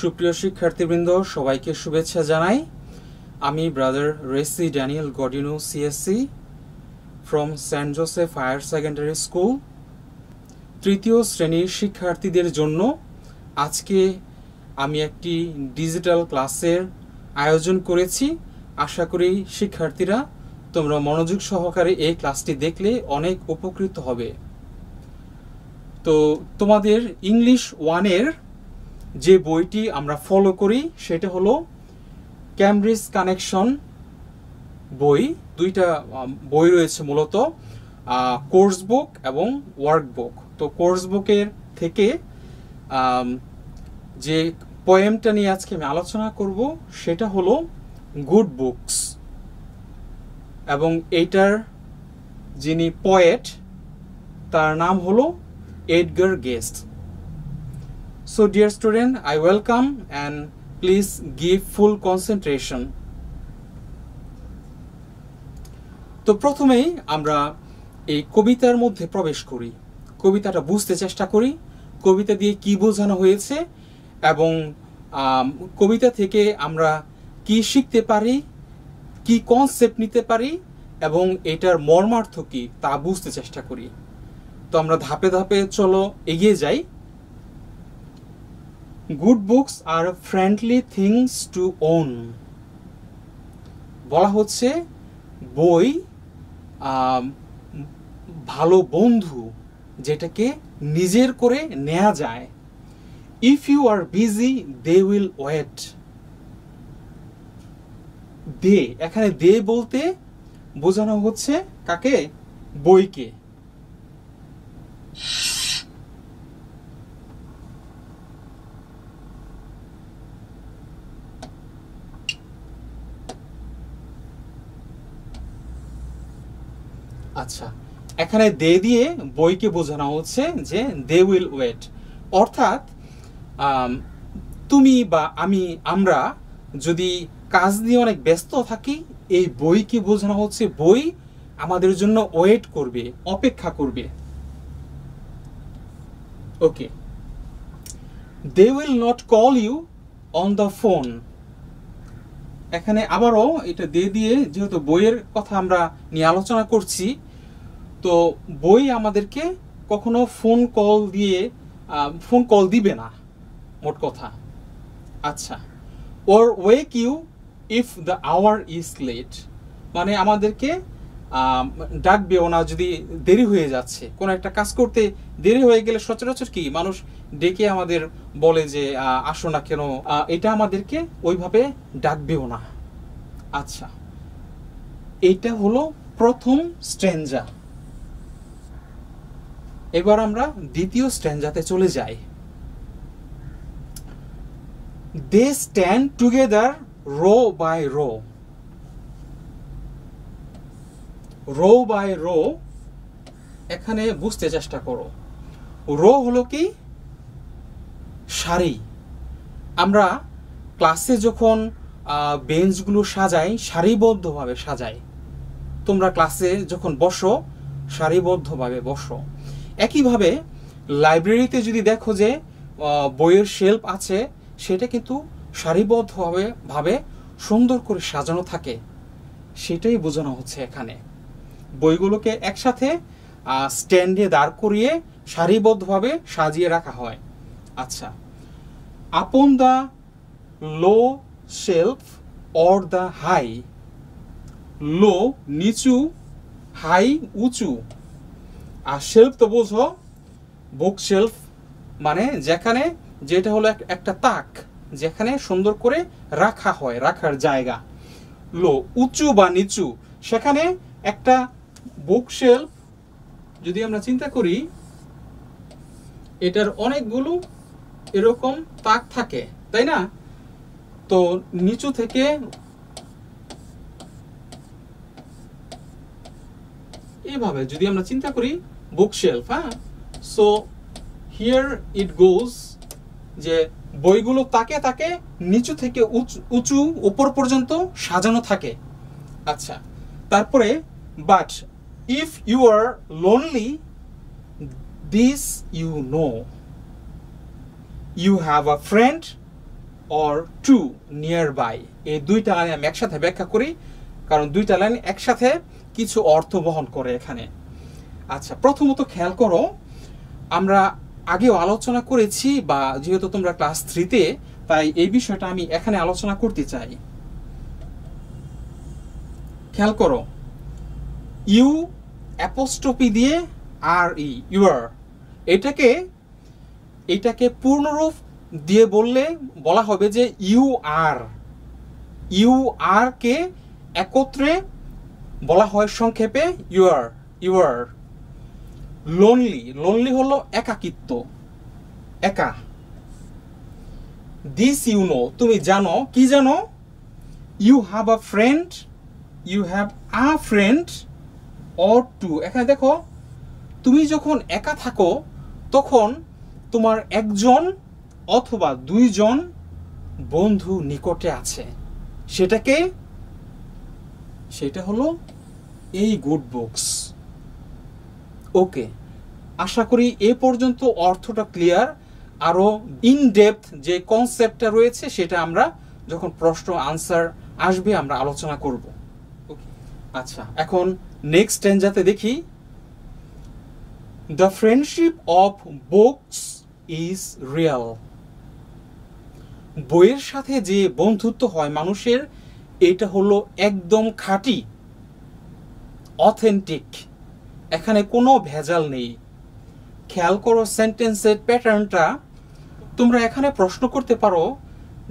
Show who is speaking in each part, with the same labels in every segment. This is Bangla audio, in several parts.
Speaker 1: সুপ্রিয় শিক্ষার্থীবৃন্দ সবাইকে শুভেচ্ছা জানাই। আমি brother Reci Daniel Godino CSC from Saint Joseph Higher Secondary School তৃতীয় শ্রেণীর শিক্ষার্থীদের জন্য আজকে আমি একটি ডিজিটাল ক্লাসের আয়োজন করেছি। আশা করি শিক্ষার্থীরা তোমরা মনোযোগ সহকারে এই ক্লাসটি দেখলে অনেক উপকৃত হবে। তো তোমাদের ইংলিশ 1-এর যে বইটি আমরা ফলো করি সেটা হলো ক্যামব্রিজ কানেকশন বই। দুইটা বই রয়েছে মূলত, কোর্স বুক এবং ওয়ার্ক বুক। তো কোর্স বুকের থেকে যে পোয়েমটা নিয়ে আজকে আমি আলোচনা করব সেটা হলো গুড বুকস, এবং এইটার যিনি পোয়েট তার নাম হলো Edgar guest. So dear student, I welcome and please give full concentration. তো প্রথমেই আমরা এই কবিতার মধ্যে প্রবেশ করি, কবিতাটা বুঝতে চেষ্টা করি, কবিতা দিয়ে কি বোঝানো হয়েছে এবং কবিতা থেকে আমরা কি শিখতে পারি, কি কনসেপ্ট নিতে পারি এবং এটার মর্মার্থ কি তা বুঝতে চেষ্টা করি। তো আমরা ধাপে ধাপে চলো এগিয়ে যাই। Good books are friendly things to own. বলা হচ্ছে বই ভালো বন্ধু, যেটাকে নিজের করে নেওয়া যায়। If you are busy, they will wait. দে, এখানে দে বলতে বোঝানো হচ্ছে কাকে? বইকে। আচ্ছা, এখানে দে দিয়ে বইকে বোঝানো হচ্ছে যে দে উইল ওয়েট, অর্থাৎ তুমি বা আমরা যদি কাজ নিয়ে অনেক ব্যস্ত থাকি, এই বইকে বোঝানো হচ্ছে বই আমাদের জন্য ওয়েট করবে, অপেক্ষা করবে। Okay, they will not call you on the phone. এখানে আবারও এটা দে দিয়ে, যেহেতু বইয়ের কথা আমরা নিয়ে আলোচনা করছি, তো বই আমাদেরকে কখনো ফোন কল দিবে না, মোট কথা। আচ্ছা, or wake you if the hour is late, মানে আমাদেরকে ডাকবেও না যদি দেরি হয়ে যাচ্ছে। কোনো একটা কাজ করতে দেরি হয়ে গেলে সচরাচর কি মানুষ ডেকে আমাদের বলে যে আসো না কেন, এটা আমাদেরকে ওইভাবে ডাকবেও না। আচ্ছা, এইটা হলো প্রথম স্ট্যাঞ্জা। এবার আমরা দ্বিতীয় স্ট্যাঞ্জাতে চলে যাই। They stand together row by row. Row by row এখানে বুঝতে চেষ্টা করো। রো হলো কি? সারি। আমরা ক্লাসে যখন বেঞ্চগুলো সাজাই, সারিবদ্ধভাবে সাজাই। তোমরা ক্লাসে যখন বসো সারিবদ্ধভাবে বসো। একইভাবে লাইব্রেরিতে যদি দেখো যে বইয়ের শেলফ আছে, সেটা কিন্তু সারিবদ্ধভাবে সুন্দর করে সাজানো থাকে, সেটাই বোঝানো হচ্ছে এখানে। বইগুলোকে একসাথে স্ট্যান্ডে দাঁড় করিয়ে সারিবদ্ধভাবে সাজিয়ে রাখা হয়। আচ্ছা, upon the low shelf or the high. Low নিচু, হাই উঁচু, আর শেলফ তো বোঝো বুক শেলফ, মানে যেখানে যেটা হলো একটা তাক, যেখানে সুন্দর করে রাখা হয়, রাখার জায়গা। লো উঁচু বা নিচু, সেখানে একটা বুক শেলফ যদি আমরা চিন্তা করি, এটার অনেকগুলো এরকম তাক থাকে, তাই না? তো নিচু থেকে এইভাবে যদি আমরা চিন্তা করি বুক শেলফ, হ্যাঁ, সো হিয়ার ইট গোজ, যে বইগুলো তাকে তাকে নিচু থেকে উঁচু উপর পর্যন্ত সাজানো থাকে। আচ্ছা, তারপরে but if you are lonely, this you know, you have a friend or two nearby, এই দুইটা লাইন আমি একসাথে ব্যাখ্যা করি, কারণ দুইটা লাইন একসাথে কিছু অর্থ বহন করে এখানে। আচ্ছা, প্রথমত খেয়াল করো, আমরা আগেও আলোচনা করেছি, বা যেহেতু তোমরা ক্লাস 3-তে, তাই এই বিষয়টা আমি এখানে আলোচনা করতে চাই। খেয়াল করো, ইউ অ্যাপোস্ট্রফি দিয়ে আর ই, ইউর, এটাকে পূর্ণরূপ দিয়ে বলা হবে যে ইউ আর কে একত্রে বলা হয় সংক্ষেপে ইউর। লোনলি হলো একাকিত্ব, একা। দিস ইউ নো, তুমি জানো, কি জানো? You have a friend or two. এখানে দেখো, তুমি যখন একা থাকো তখন তোমার একজন অথবা দুইজন বন্ধু নিকটে আছে। সেটা হলো এই গুড বুকস। ওকে, আশা করি এ পর্যন্ত অর্থটা ক্লিয়ার। আরো ইন ডেপথ যে কনসেপ্টটা রয়েছে সেটা আমরা যখন প্রশ্ন আনসার আসবে আমরা আলোচনা করব। ওকে, আচ্ছা, এখন নেক্সট স্ট্যান্জাতে দেখি। The friendship of books is real. বইয়ের সাথে যে বন্ধুত্ব হয় মানুষের, এটা হলো একদম খাঁটি, অথেন্টিক, এখানে কোনো ভেজাল নেই। খেয়াল করো সেন্টেন্সের প্যাটার্নটা। তোমরা এখানে প্রশ্ন করতে পারো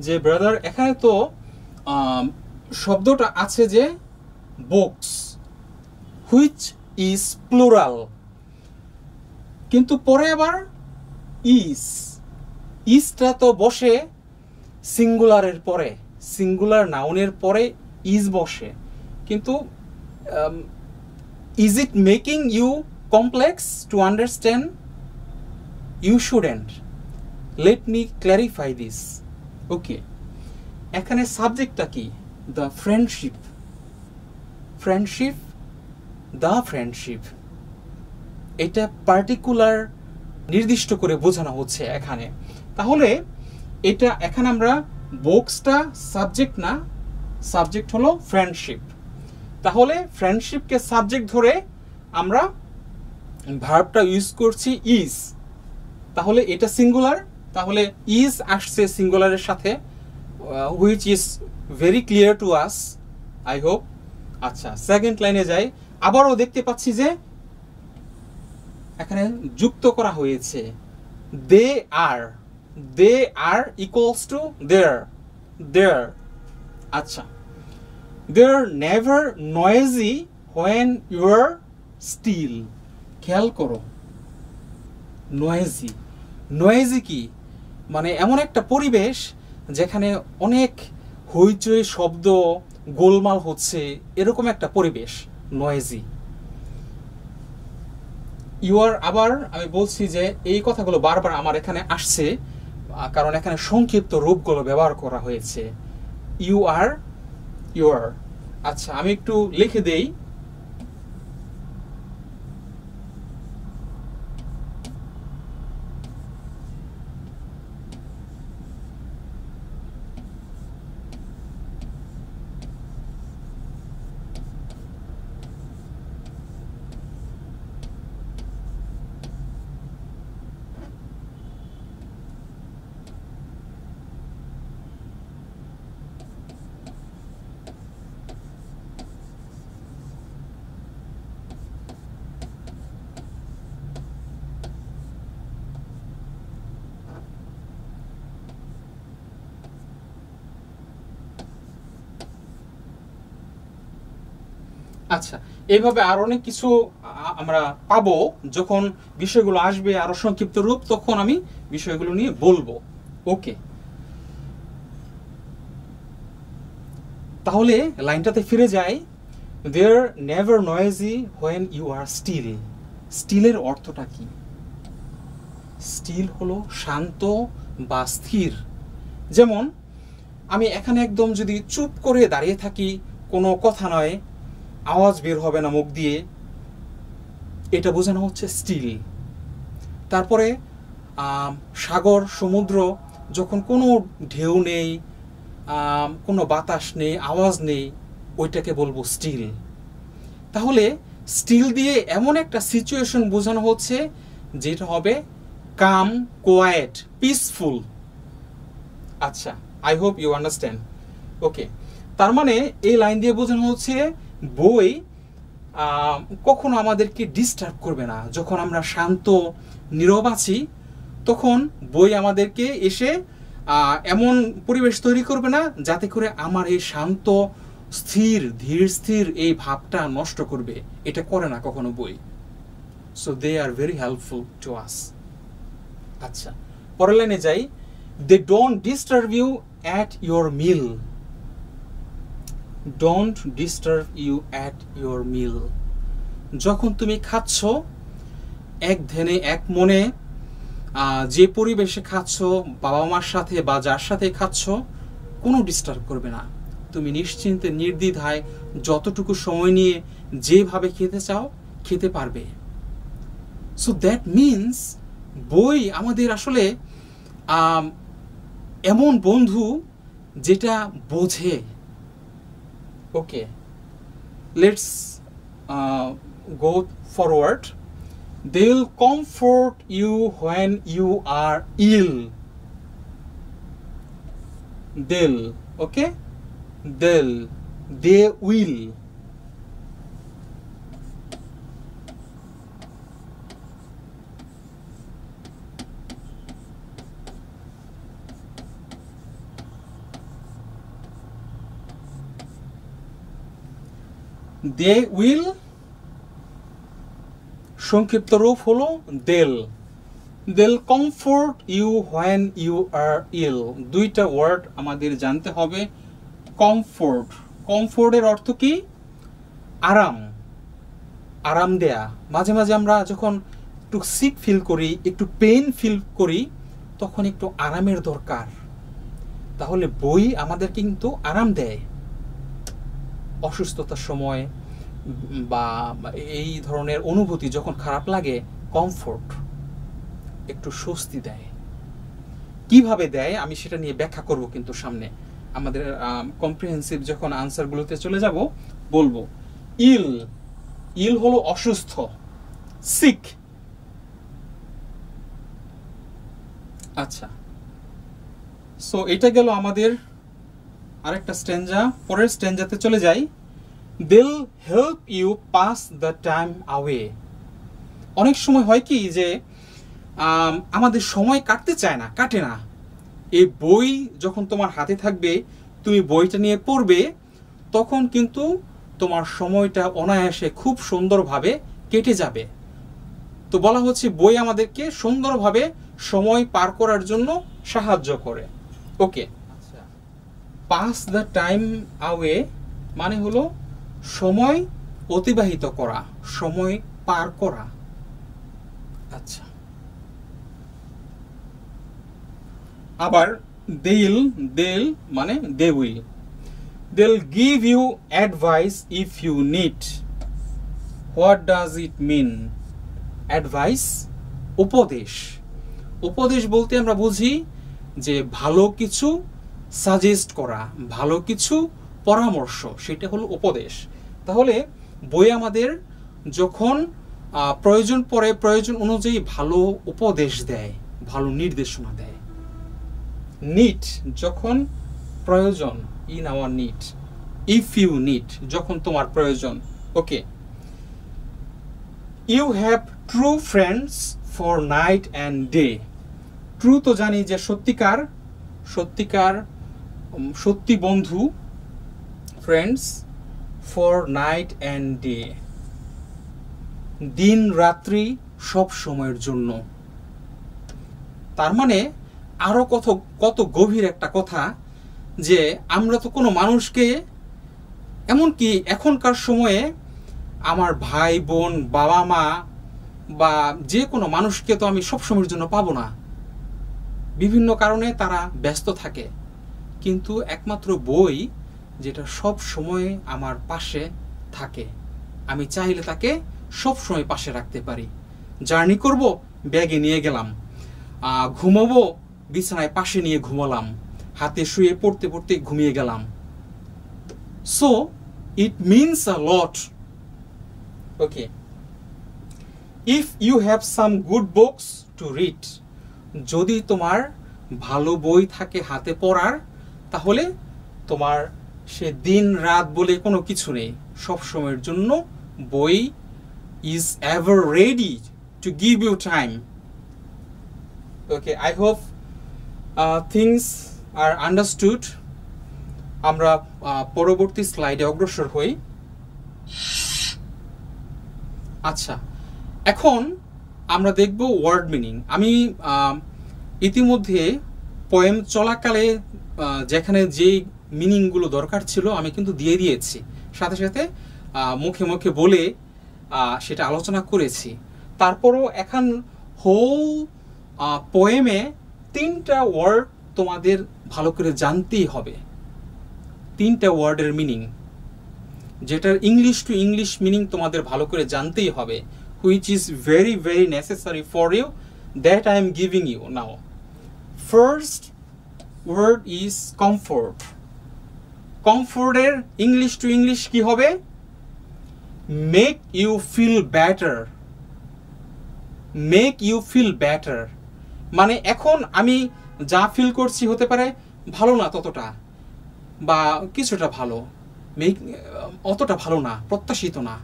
Speaker 1: যে ব্রাদার, এখানে তো শব্দটা আছে যে বুকস, হুইচ ইজ প্লুরাল, কিন্তু পরে আবার ইজটা তো বসে সিঙ্গুলারের পরে, সিঙ্গুলার নাউনের পরে ইজ বসে, কিন্তু is it making you complex to understand? You shouldn't. Let me clarify this. Okay, এখানে সাবজেক্টটা কি? The friendship, the friendship, এটা পার্টিকুলার নির্দিষ্ট করে বোঝানো হচ্ছে এখানে। তাহলে এটা এখানে আমরা বুকসটা সাবজেক্ট না, সাবজেক্ট হলো ফ্রেন্ডশিপ। তাহলে ফ্রেন্ডশিপকে সাবজেক্ট ধরে আমরা ভার্বটা ইউজ করছি ইজ। তাহলে এটা সিঙ্গুলার, তাহলে ইজ আসছে সিঙ্গুলারের সাথে, which is very clear to us, I hope. আচ্ছা, সেকেন্ড লাইনে যাই। আবারও দেখতে পাচ্ছি যে এখানে যুক্ত করা হয়েছে দে আর ইকুয়ালস টু দেয়ার। আচ্ছা, they're never noisy when you're still. খেয়াল করো, নয়েজি কি মানে এমন একটা পরিবেশ যেখানে অনেক হইচই শব্দ গোলমাল হচ্ছে, এরকম একটা পরিবেশ নয়েজি। আবার আমি বলছি যে এই কথাগুলো বারবার আমার এখানে আসছে কারণ এখানে সংক্ষিপ্ত রূপগুলো ব্যবহার করা হয়েছে, ইউর। আচ্ছা, আমি একটু লিখে দেই। আচ্ছা, এইভাবে আরো অনেক কিছু আমরা পাবো যখন বিষয়গুলো আসবে আরো সংক্ষিপ্ত রূপ, তখন আমি বিষয়গুলো নিয়ে বলবো। ওকে, তাহলে লাইনটাতে ফিরে যাই। They're never noisy when you are still. স্টিলের অর্থটা কি? স্টিল হলো শান্ত বা স্থির। যেমন আমি এখানে একদম যদি চুপ করে দাঁড়িয়ে থাকি, কোনো কথা নয়, আওয়াজ বের হবে না মুখ দিয়ে, এটা বোঝানো হচ্ছে স্টিল। তারপরে সাগর, সমুদ্র যখন কোনো ঢেউ নেই, কোনো বাতাস নেই, আওয়াজ নেই, ওইটাকে বলবো স্টিল। তাহলে স্টিল দিয়ে এমন একটা সিচুয়েশন বোঝানো হচ্ছে যেটা হবে কাম, কোয়াইট, পিসফুল। আচ্ছা, আই হোপ ইউ আন্ডারস্ট্যান্ড। ওকে, তার মানে এই লাইন দিয়ে বোঝানো হচ্ছে বই কখনো আমাদেরকে ডিস্টার্ব করবে না। যখন আমরা শান্ত নীরব আছি তখন বই আমাদেরকে এসে এমন পরিবেশ তৈরি করবে না যাতে করে আমার এই শান্ত স্থির ধীর স্থির এই ভাবটা নষ্ট করবে। এটা করে না কখনো বই। So they are very helpful to us. আচ্ছা, পরের লাইনে যাই। They don't disturb you at your meal. Don't disturb you at your meal. যখন তুমি খাচ্ছ এক ধ্যানে এক মনে, যে পরিবেশে খাচ্ছ, বাবা মার সাথে বা যার সাথে খাচ্ছ, কোনো ডিস্টার্ব করবে না। তুমি নিশ্চিন্তে নির্দ্বিধায় যতটুকু সময় নিয়ে যেভাবে খেতে চাও খেতে পারবে। সো দ্যাট মিনস বই আমাদের আসলে এমন বন্ধু যেটা বোঝে। ওকে, let's go forward. They'll comfort you when you are ill. They'll, okay? They will. They will সংক্ষিপ্ত রূপ হলো they'll. They'll comfort you when you are ill. দুইটা ওয়ার্ড আমাদের জানতে হবে। কমফোর্ট, কমফোর্টের অর্থ কি? আরাম, আরাম দেয়া। মাঝে মাঝে আমরা যখন একটু সিক ফিল করি, একটু পেইন ফিল করি, তখন একটু আরামের দরকার। তাহলে বই আমাদের কিন্তু আরাম দেয় অসুস্থতার সময় বা এই ধরনের অনুভূতি যখন খারাপ লাগে, কমফোর্ট, একটু স্বস্তি দেয়। কিভাবে দেয় আমি সেটা নিয়ে ব্যাখ্যা করব কিন্তু সামনে আমাদের কম্প্রিহেন্সিভ যখন আনসারগুলোতে চলে যাব বলবো। ইল, ইল হলো অসুস্থ, সিক। আচ্ছা, সো এটা গেল আমাদের আরেকটা স্ট্যাঞ্জা। পরের স্ট্যাঞ্জাতে চলে যাই। They'll help you pass the time away. অনেক সময় হয় কি যে আমাদের সময় কাটতে চায় না, কাটে না। এই বই যখন তোমার হাতে থাকবে, তুমি বইটা নিয়ে পড়বে, তখন কিন্তু তোমার সময়টা অনায়াসে খুব সুন্দরভাবে কেটে যাবে। তো বলা হচ্ছে বই আমাদেরকে সুন্দরভাবে সময় পার করার জন্য সাহায্য করে। ওকে, আচ্ছা, পাস দ্য টাইম আওয়ে মানে হলো সময় অতিবাহিত করা, সময় পার করা। আচ্ছা, আবার দেল, দেল মানে they will. They'll give you advice if you need. What does it mean? Advice, উপদেশ। উপদেশ বলতে আমরা বুঝি যে ভালো কিছু সাজেস্ট করা, ভালো কিছু পরামর্শ, সেটা হলো উপদেশ। তাহলে বই আমাদের যখন প্রয়োজন পড়ে, প্রয়োজন অনুযায়ী ভালো উপদেশ দেয়, ভালো নির্দেশনা দেয়। নিড, যখন প্রয়োজন, in our need. If you need, যখন তোমার প্রয়োজন। Okay, you have true friends for night and day. True তো জানি যে সত্যিকার, সত্যিকার, সত্যি বন্ধু। Friends for night and day, দিন রাত্রি সব সময়ের জন্য। তার মানে আরো কত কত গভীর একটা কথা যে আমরা তো কোনো মানুষকে, এমনকি এখনকার সময়ে আমার ভাই বোন, বাবা মা বা যে কোনো মানুষকে তো আমি সব সময়ের জন্য পাবো না। বিভিন্ন কারণে তারা ব্যস্ত থাকে। কিন্তু একমাত্র বই যেটা সব সময় আমার পাশে থাকে, আমি চাইলে তাকে সব সময় পাশে রাখতে পারি। জার্নি করব, ব্যাগে নিয়ে গেলাম। ঘুমাবো, বিছানায় পাশে নিয়ে ঘুমালাম, হাতে শুয়ে পড়তে পড়তে ঘুমিয়ে গেলাম। So it means a lot. Okay, if you have some good books to read, যদি তোমার ভালো বই থাকে হাতে পড়ার, তাহলে তোমার সে দিন রাত বলে কোনো কিছু নেই, সব সময়ের জন্য বই is ever ready to give you time. Okay, I hope things are understood. আমরা পরবর্তী স্লাইডে অগ্রসর হই। আচ্ছা, এখন আমরা দেখব ওয়ার্ড মিনিং। আমি ইতিমধ্যে পোয়েম চলাকালে যেখানে যে মিনিংগুলো দরকার ছিল আমি কিন্তু দিয়ে দিয়েছি, সাথে সাথে মুখে মুখে বলে সেটা আলোচনা করেছি। তারপরও এখন হোল পোয়েমে 3টা ওয়ার্ড তোমাদের ভালো করে জানতেই হবে, 3টা ওয়ার্ডের মিনিং, যেটার ইংলিশ টু ইংলিশ মিনিং তোমাদের ভালো করে জানতেই হবে, which is very very necessary for you, that I am giving you now. First word is comfort. Comfort এর ইংলিশ টু ইংলিশ কি হবে? Make you feel better. Make you feel better মানে এখন আমি যা ফিল করছি হতে পারে ভালো না ততটা, বা কিছুটা ভালো, অতটা ভালো না, প্রত্যাশিত না,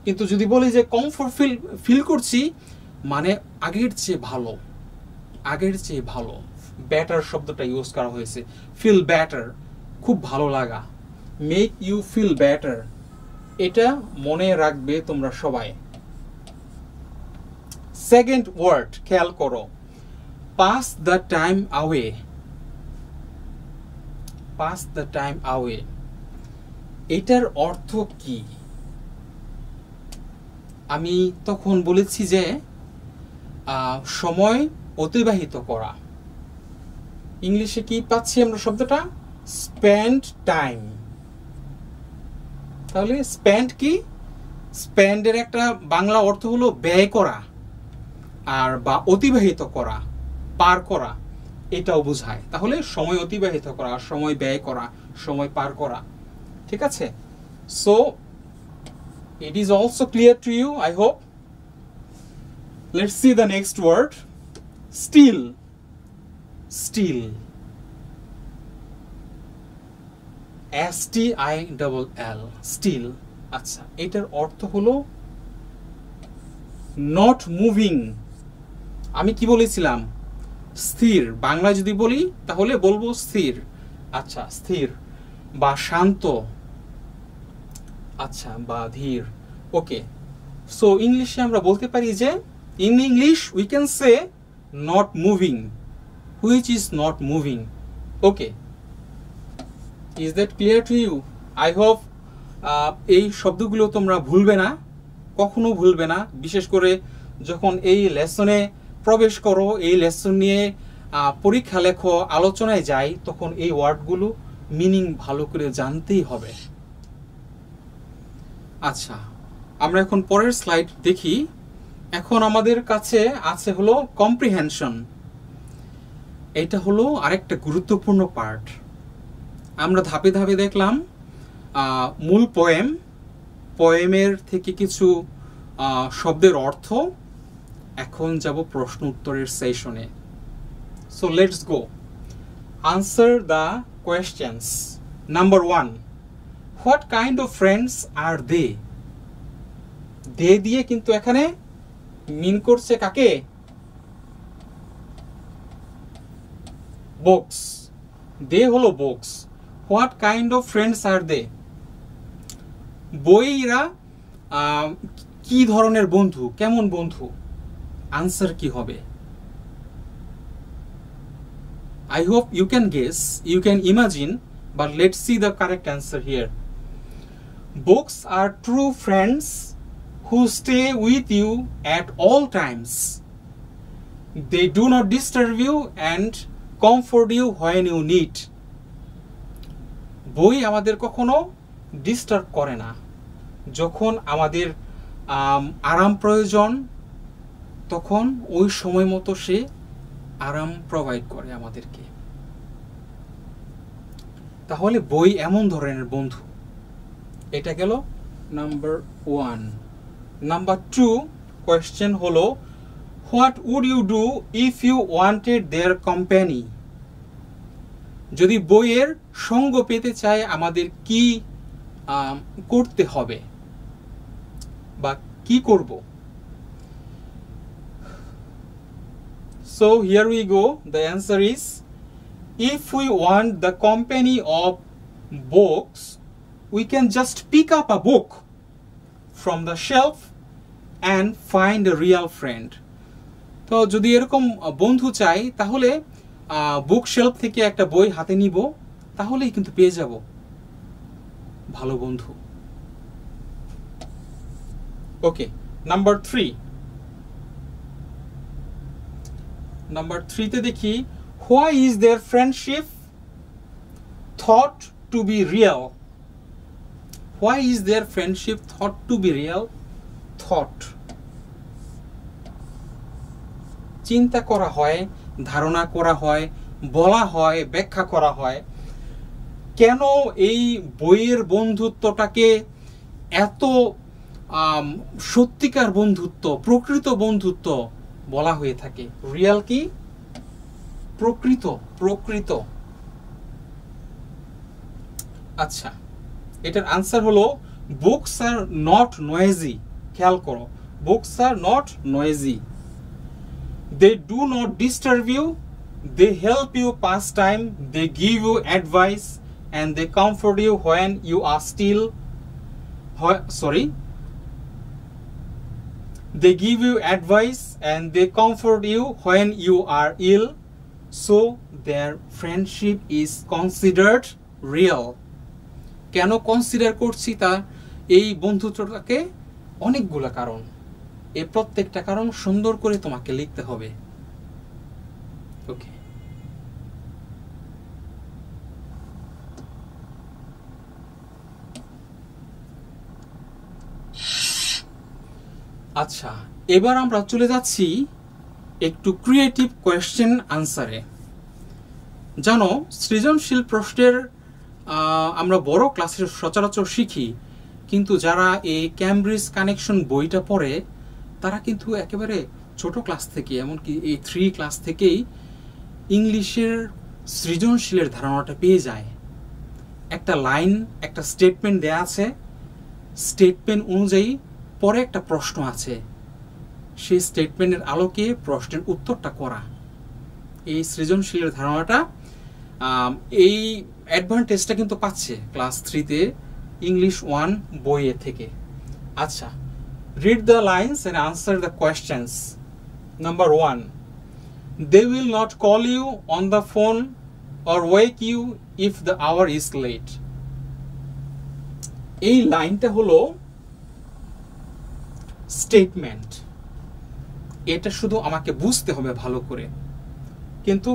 Speaker 1: কিন্তু যদি বলি যে কমফোর্ট ফিল করছি মানে আগের চেয়ে ভালো, আগের চেয়ে ভালো, বেটার শব্দটা ইউজ করা হয়েছে, ফিল বেটার, খুব ভালো লাগা, মেক ইউ ফিল বেটার, এটা মনে রাখবে তোমরা সবাই। সেকেন্ড ওয়ার্ড খেয়াল করো, pass the time away. Pass the time away, এটার অর্থ কি? আমি তখন বলেছি যে সময় অতিবাহিত করা। ইংলিশে কি পাচ্ছি আমরা শব্দটা? Spend time. তাহলে স্পেন্ড কি? স্পেন্ডের একটা বাংলা অর্থ হলো ব্যয় করা, আর বা অতিবাহিত করা, পার করা, এটাও বোঝায়। তাহলে সময় অতিবাহিত করা, সময় ব্যয় করা, সময় পার করা, ঠিক আছে? So it is also clear to you, I hope. Let's see the next word, still. Still, S-T-I-L-L, still। আচ্ছা, এটার অর্থ হলো not moving। আমি কি বলেছিলাম? স্থির। বাংলা যদি বলি তাহলে বলবো স্থির। আচ্ছা, স্থির বা শান্ত, আচ্ছা, বা ধীর। ওকে, সো ইংলিশে আমরা বলতে পারি যে in English we can say not moving, which is not moving. Okay, is that clear to you? I hope এই শব্দগুলো তোমরা ভুলবে না, কখনো ভুলবে না, বিশেষ করে যখন এই লেসনে প্রবেশ করো, এই লেসন নিয়ে পরীক্ষা লেখো, আলোচনায় যাই, তখন এই ওয়ার্ডগুলো মিনিং ভালো করে জানতেই হবে। আচ্ছা, আমরা এখন পরের স্লাইড দেখি। এখন আমাদের কাছে আছে হলো কম্প্রিহেনশন। এটা হলো আরেকটা গুরুত্বপূর্ণ পার্ট। আমরা ধাপে ধাপে দেখলাম মূল পোয়েম, পোয়েমের থেকে কিছু শব্দের অর্থ। এখন যাব প্রশ্ন উত্তরের সেশনে। So let's go, answer the questions. Number 1, what kind of friends are they? They দিয়ে কিন্তু এখানে মিন করছে কাকে? বুকস। দে হলো books. What kind of friends are they? বইরা কি ধরনের বন্ধু, কেমন বন্ধু? আনসার কি হবে? I hope you can guess, you can imagine, but let's see the correct answer here. Books are true friends who stay with you at all times. They do not disturb you and comfort you when you need. বই আমাদের কখনো ডিস্টার্ব করে না। যখন আমাদের আরাম প্রয়োজন, তখন ওই সময় মতো সে আরাম প্রোভাইড করে আমাদেরকে। তাহলে বই এমন ধরনের বন্ধু। এটা গেল নাম্বার 1। নাম্বার 2 কোয়েশ্চেন হলো, what would you do if you wanted their company? যদি বইয়ের সঙ্গ পেতে চায় আমাদের কি করতে হবে বা কি করব? So here we go. The answer is, if we want the company of books, we can just pick up a book from the shelf and find a real friend. তো যদি এরকম বন্ধু চাই তাহলে বুক শেলফ থেকে একটা বই হাতে নিব, তাহলেই কিন্তু পেয়ে যাব ভালো বন্ধু। ওকে, নাম্বার 3। নাম্বার 3 তে দেখি, why is their friendship thought to be real? Why is their friendship thought to be real? Thought, চিন্তা করা হয়, ধারণা করা হয়, বলা হয়, ব্যাখ্যা করা হয়, কেন এই বইয়ের বন্ধুত্বটাকে এত সত্যিকার বন্ধুত্ব, প্রকৃত বন্ধুত্ব বলা হয়ে থাকে। রিয়াল কি? প্রকৃত, প্রকৃত। আচ্ছা, এটার আনসার হলো, বুকস আর নট নয়েজি। খেয়াল করো, books are not noisy. They do not disturb you, they help you pass time, they give you advice, and they comfort you when you are they give you advice and they comfort you when you are ill, so their friendship is considered real. কেন কনসিডার করছি তা এই বন্ধুত্বটাকে? অনেকগুলো কারণ। এই প্রত্যেকটা কারণ সুন্দর করে তোমাকে লিখতে হবে। ওকে, আচ্ছা, এবার আমরা চলে যাচ্ছি একটু ক্রিয়েটিভ কোয়েশ্চেন আনসারে। জানো, সৃজনশীল প্রশ্নের আমরা বড় ক্লাসে সচরাচর শিখি, কিন্তু যারা এই ক্যামব্রিজ কানেকশন বইটা পড়ে তারা কিন্তু একেবারে ছোট ক্লাস থেকে, এমনকি এই 3 ক্লাস থেকেই ইংলিশের সৃজনশীলের ধারণাটা পেয়ে যায়। একটা লাইন, একটা স্টেটমেন্ট দেয়া আছে, স্টেটমেন্ট অনুযায়ী পরে একটা প্রশ্ন আছে, সেই স্টেটমেন্টের আলোকে প্রশ্নের উত্তরটা করা। এই সৃজনশীলের ধারণাটা, এই অ্যাডভান্টেজটা কিন্তু পাচ্ছে ক্লাস 3-তে ইংলিশ 1 বইয়ে থেকে। আচ্ছা, read the lines and answer the questions. Number 1, they will not call you on the phone or wake you if the hour is late. এই লাইনটা হলো স্টেটমেন্ট। এটা শুধু আমাকে বুঝতে হবে ভালো করে, কিন্তু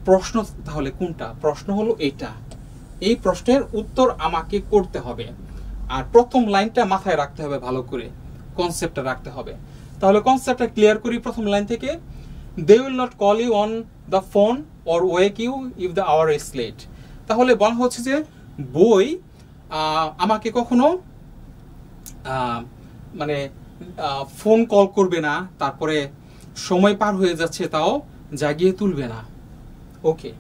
Speaker 1: প্রশ্ন তাহলে কোনটা? প্রশ্ন হলো এটা। এই প্রশ্নের উত্তর আমাকে করতে হবে, আর প্রথম লাইনটা মাথায় রাখতে হবে ভালো করে, কনসেপ্টটা রাখতে হবে। তাহলে কনসেপ্টটা ক্লিয়ার করি প্রথম লাইন থেকে। they will not call you on the phone or wake you if the hour is late. তাহলে বলা হচ্ছে যে বই আমাকে কখনো মানে ফোন কল করবে না, তারপরে সময় পার হয়ে যাচ্ছে তাও জাগিয়ে তুলবে না। ওকে,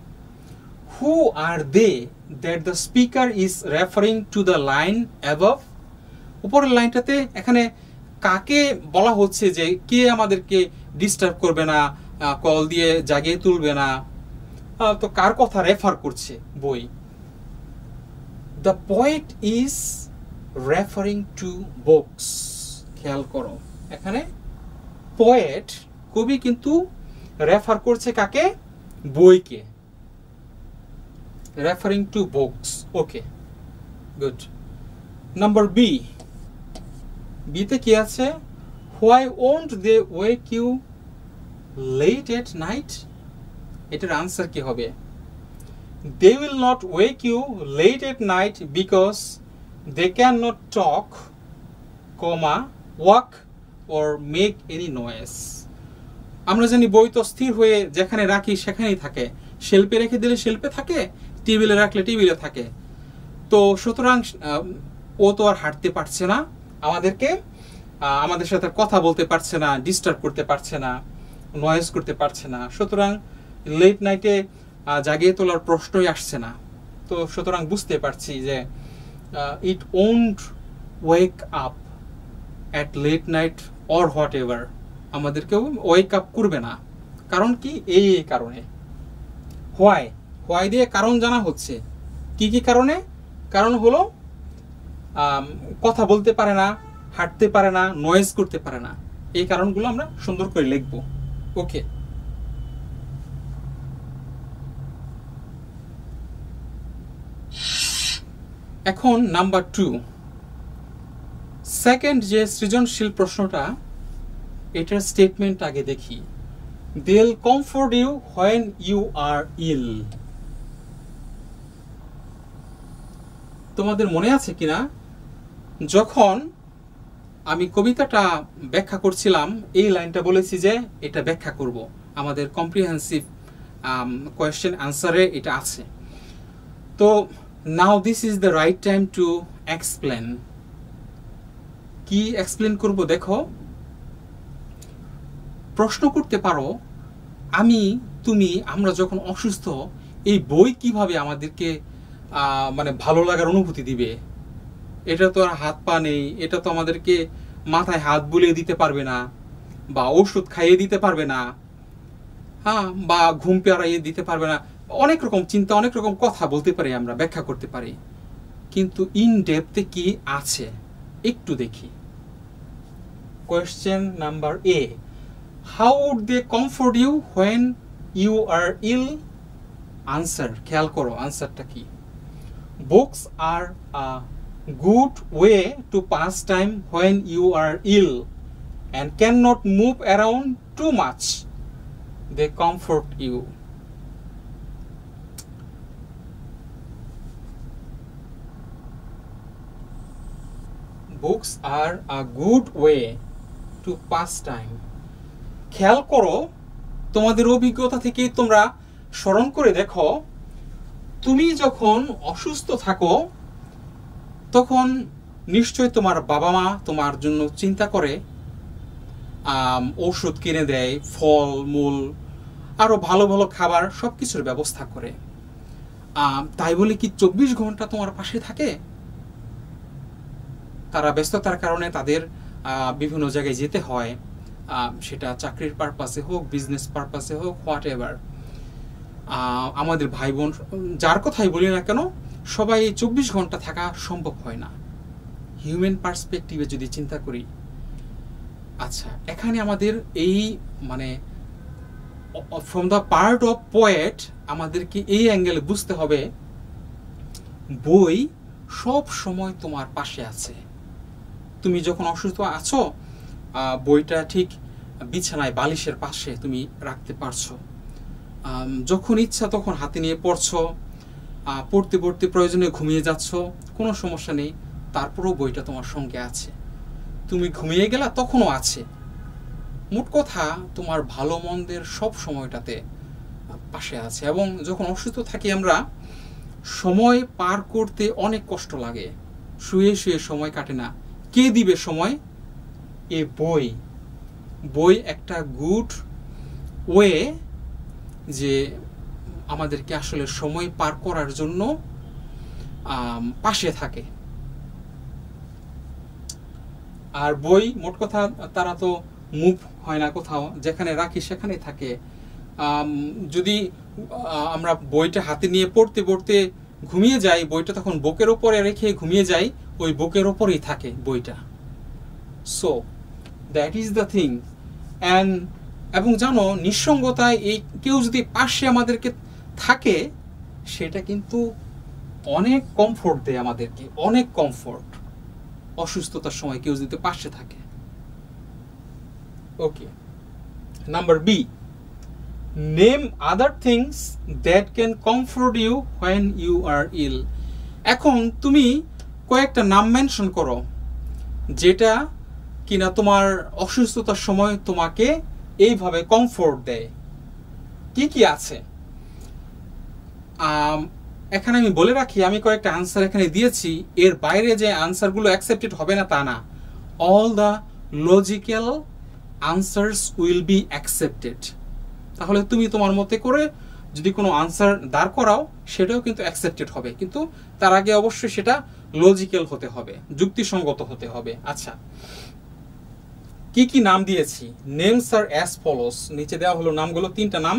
Speaker 1: who are they that the speaker is referring to the line above? উপরের লাইনটাতে এখানে কাকে বলা হচ্ছে যে কে আমাদেরকে ডিস্টার্ব করবে না, কল দিয়ে জাগিয়ে তুলবে না? তো কার কথা রেফার করছে বই? The poet is referring to books. খেয়াল করো, এখানে পোয়েট, কবি, কিন্তু রেফার করছে কাকে? বইকে। referring to books. Okay, good. Number B. B তে কি আছে? Why won't they wake you late at night? এটার আনসার কি হবে? They will not wake you late at night because they cannot talk, walk or make any noise. আমরা জানি বই তো স্থির হয়ে যেখানে রাখি সেখানেই থাকে, শেলফে রেখে দিলে শেলফে থাকে, টেবিলে রাখলে টেবিলে থাকে। তো সুতরাং ও তো আর হাঁটতে পারছে না, আমাদের সাথে কথা বলতে পারছে না, ডিস্টার্ব করতে পারছে না, নয়েজ করতে পারছে না। সুতরাং লেট নাইটে জাগিয়ে তোলার প্রশ্নই আসছে না। তো সুতরাং বুঝতে পারছি যে it won't wake up at late night or whatever, আমাদেরকেও ওয়েক আপ করবে না। কারণ কি? এই কারণে। হোয়াই দিয়ে কারণ জানা হচ্ছে। কি কি কারণে? কারণ হলো কথা বলতে পারে না, হাঁটতে পারে না, নয়েজ করতে পারে না। এই কারণগুলো আমরা সুন্দর করে লিখবো। ওকে, এখন নাম্বার 2, সেকেন্ড যে সৃজনশীল প্রশ্নটা, এটার স্টেটমেন্ট আগে দেখি। they'll comfort you when you are ill। তোমাদের মনে আছে কিনা, যখন আমি কবিতাটা ব্যাখ্যা করছিলাম এই লাইনটা বলেছি যে এটা ব্যাখ্যা করব, আমাদের কম্প্রিহেন্সিভ কোয়েশ্চেন আনসারে এটা আছে। তো now this is the right time to explain. কি এক্সপ্লেন করব? দেখো, প্রশ্ন করতে পারো, আমরা যখন অসুস্থ, এই বই কিভাবে আমাদেরকে মানে ভালো লাগার অনুভূতি দিবে? এটা তো আর হাত পা নেই, এটা তো আমাদেরকে মাথায় হাত বুলিয়ে দিতে পারবে না, বা ওষুধ খাইয়ে দিতে পারবে না, হ্যাঁ, বা ঘুম পাড়াইয়ে দিতে পারবে না। অনেক রকম চিন্তা, অনেক রকম কথা বলতে পারি, আমরা ব্যাখ্যা করতে পারি। কিন্তু ইন ডেপথে কি আছে একটু দেখি। Question number A, how would they comfort you when you are ill? Answer, খেয়াল করো আনসারটা কি। Books are a good way to pass time when you are ill and cannot move around too much. They comfort you. Books are a good way to pass time. খেয়াল করো, তোমাদের অভিজ্ঞতা থেকে তোমরা স্মরণ করে দেখো, তুমি যখন অসুস্থ থাকো তখন নিশ্চয় তোমার বাবা মা তোমার জন্য চিন্তা করে, ঔষধ কিনে দেয়, ফল মূল, আরো ভালো ভালো খাবার, সবকিছুর ব্যবস্থা করে। তাই বলে কি 24 ঘন্টা তোমার পাশে থাকে? তারা ব্যস্ততার কারণে তাদের বিভিন্ন জায়গায় যেতে হয়, সেটা চাকরির পারপাসে হোক, বিজনেস পারপাসে হোক, হোয়াট এভার। আমাদের ভাই বোন যার কথাই বলি না কেন, সবাই 24 ঘন্টা থাকা সম্ভব হয় না। হিউম্যান পার্সপেক্টিভে যদি চিন্তা করি, আচ্ছা, এখানে আমাদের এই মানে from the part of poet আমাদেরকে এই অ্যাঙ্গেলে বুঝতে হবে, বই সব সময় তোমার পাশে আছে। তুমি যখন অসুস্থ আছো, বইটা ঠিক বিছানায় বালিশের পাশে তুমি রাখতে পারছো, যখন ইচ্ছা তখন হাতে নিয়ে পড়ছো, পড়তে পড়তে প্রয়োজনে ঘুমিয়ে যাচ্ছ, কোনো সমস্যা নেই, তারপরেও বইটা তোমার সঙ্গে আছে। তুমি ঘুমিয়ে গেলা তখনও আছে। মোট কথা, তোমার ভালো মন্দের সব সময়টাতে পাশে আছে। এবং যখন অসুস্থ থাকি আমরা, সময় পার করতে অনেক কষ্ট লাগে, শুয়ে শুয়ে সময় কাটে না। কে দিবে সময়? এ বই একটা গুড ওয়ে যে আমাদেরকে আসলে সময় পার করার জন্য পাশে থাকে। আর বই মোট কথা তারা তো মুভ হয় না কোথাও, যেখানে রাখি সেখানে থাকে। যদি আমরা বইটা হাতে নিয়ে পড়তে পড়তে ঘুমিয়ে যাই, বইটা তখন বুকের উপরে রেখে ঘুমিয়ে যাই, ওই বুকের উপরেই থাকে বইটা। So that is the thing. এবং জানো, নিঃসঙ্গতায় এই কেউ যদি পাশে আমাদেরকে থাকে, সেটা কিন্তু অনেক কমফোর্ট দেয় আমাদেরকে, অনেক কমফোর্ট। অসুস্থতার সময় কেউ যদি পাশে থাকে। Okay, number B, name other things that can comfort you when you are ill. এখন তুমি কয়েকটা নাম মেনশন করো যেটা কিনা তোমার অসুস্থতার সময় তোমাকে এইভাবে কমফোর্ট দেয়। কি কি আছে এখানে আমি বলে রাখি, আমি কয়েকটা আনসার এখানে দিয়েছি, এর বাইরে যে আনসারগুলো অ্যাকসেপ্টেড হবে না তা না। All the logical answers will be accepted. তাহলে তুমি তোমার মতে করে যদি কোনো আনসার দাঁড় করাও সেটাও কিন্তু অ্যাকসেপ্টেড হবে, কিন্তু তার আগে অবশ্যই সেটা লজিক্যাল হতে হবে, যুক্তিসঙ্গত হতে হবে। আচ্ছা, কি কি নাম দিয়েছি? নেমস আর অ্যাজ ফলোস, নিচে দেওয়া হলো নামগুলো, তিনটা নাম।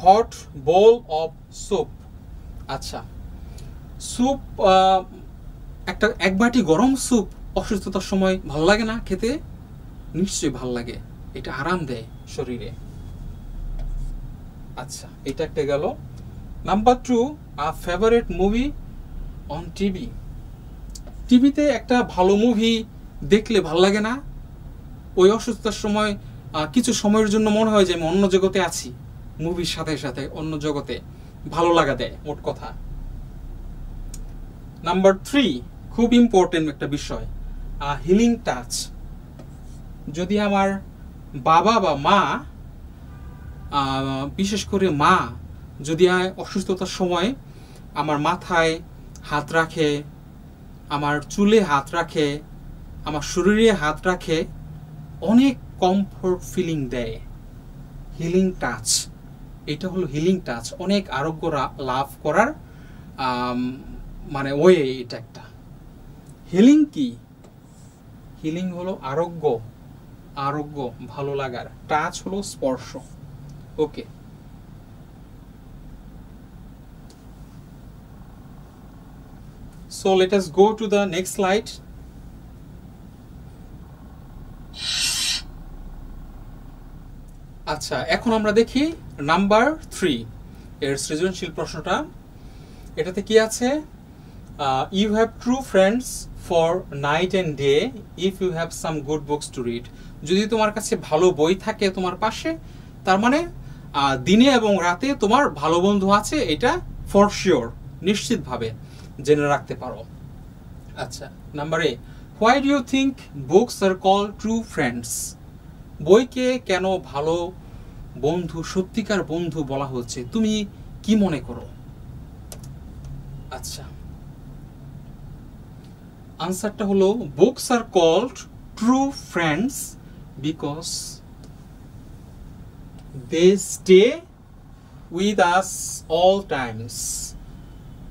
Speaker 1: Hot bowl of soup. আচ্ছা, স্যুপ এক বাটি গরম স্যুপ অসুস্থতার সময় ভালো লাগে না খেতে? নিশ্চয়ই ভালো লাগে, এটা আরাম দেয় শরীরে। আচ্ছা, এটা একটা গেল। Number 2, favourite movie on TV. টিভিতে একটা ভালো মুভি দেখলে ভালো লাগে না? ওই অসুস্থতার সময় কিছু সময়ের জন্য মনে হয় যে আমি অন্য জগতে আছি, মুভির সাথে সাথে অন্য জগতে ভালো লাগা দেয়, মোট কথা। নাম্বার 3, খুব ইম্পর্টেন্ট একটা বিষয়, হিলিং টাচ। যদি আমার বাবা বা মা, বিশেষ করে মা, যদি অসুস্থতার সময় আমার মাথায় হাত রাখে, আমার চুলে হাত রাখে, আমার শরীরে হাত রাখে, অনেক কমফোর্ট ফিলিং দেয়। হিলিং টাচ, এটা হলো হিলিং টাচ, অনেক আরোগ্য লাভ করার মানে ওয়ে। এটা একটা হিলিং। কি হিলিং? হলো আরোগ্য, আরোগ্য ভালো লাগার। টাচ হলো স্পর্শ। ওকে, so let us go to the next slide. আচ্ছা, এখন আমরা দেখি নাম্বার 3 এর সৃজনশীল প্রশ্নটা। এটাতে কি আছে? You have true friends for night and day if you have some good books to read. যদি তোমার কাছে ভালো বই থাকে তোমার পাশে, তার মানে দিনে এবং রাতে তোমার ভালো বন্ধু আছে, এটা ফর শিওর, নিশ্চিতভাবে জেনে রাখতে পারো। আচ্ছা, number A, why do you think books are call true friends? বইকে কেন ভালো বন্ধু, সত্যিকার বন্ধু বলা হচ্ছে, তুমি কি মনে করো? আচ্ছা, আনসারটা হলো books are called true friends because they stay with us all times.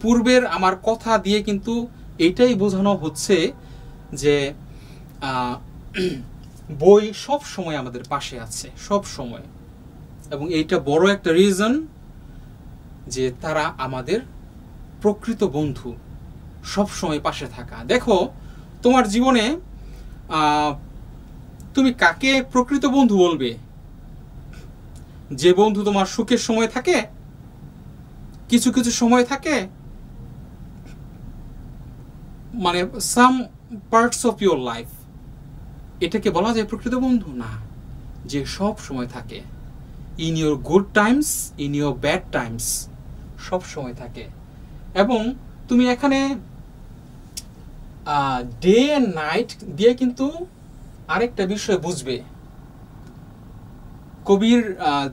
Speaker 1: পূর্বের আমার কথা দিয়ে কিন্তু এটাই বোঝানো হচ্ছে যে বই সব সময় আমাদের পাশে আছে, সব সময়। এবং এইটা বড় একটা রিজন যে তারা আমাদের প্রকৃত বন্ধু, সব সময় পাশে থাকা। দেখো, তোমার জীবনে তুমি কাকে প্রকৃত বন্ধু বলবে? যে বন্ধু তোমার সুখের সময় থাকে, কিছু কিছু সময় থাকে, মানে সাম পার্টস অফ ইউর লাইফ, এটাকে বলা যায় প্রকৃত বন্ধু? না, যে সব সময় থাকে, in your good Times, in your bad Times, সব সময় থাকে। এবং তুমি এখানে ডে অ্যান্ড নাইট দিয়ে কিন্তু আরেকটা বিষয় বুঝবে। কবির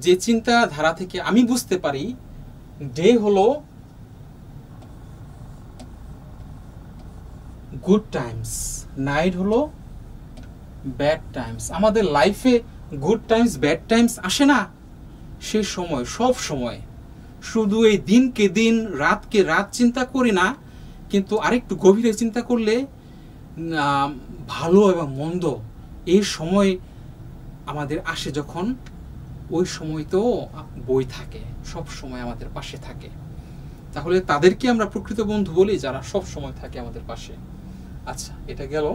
Speaker 1: যে চিন্তাধারা থেকে আমি বুঝতে পারি, ডে হলো গুড টাইমস, নাইট হলো ব্যাড টাইমস। আমাদের লাইফে গুড টাইমস ব্যাড টাইমস আসে না, সে সময় সব সময়। শুধু এই দিনকে দিন, রাতকে রাত চিন্তা করি না, কিন্তু আরেকটু গভীরে চিন্তা করলে ভালো এবং মন্দ এই সময় আমাদের আসে যখন, ওই সময় তো বই থাকে, সব সময় আমাদের পাশে থাকে। তাহলে তাদেরকে আমরা প্রকৃত বন্ধু বলি, যারা সব সময় থাকে আমাদের পাশে। আচ্ছা, এটা গেল।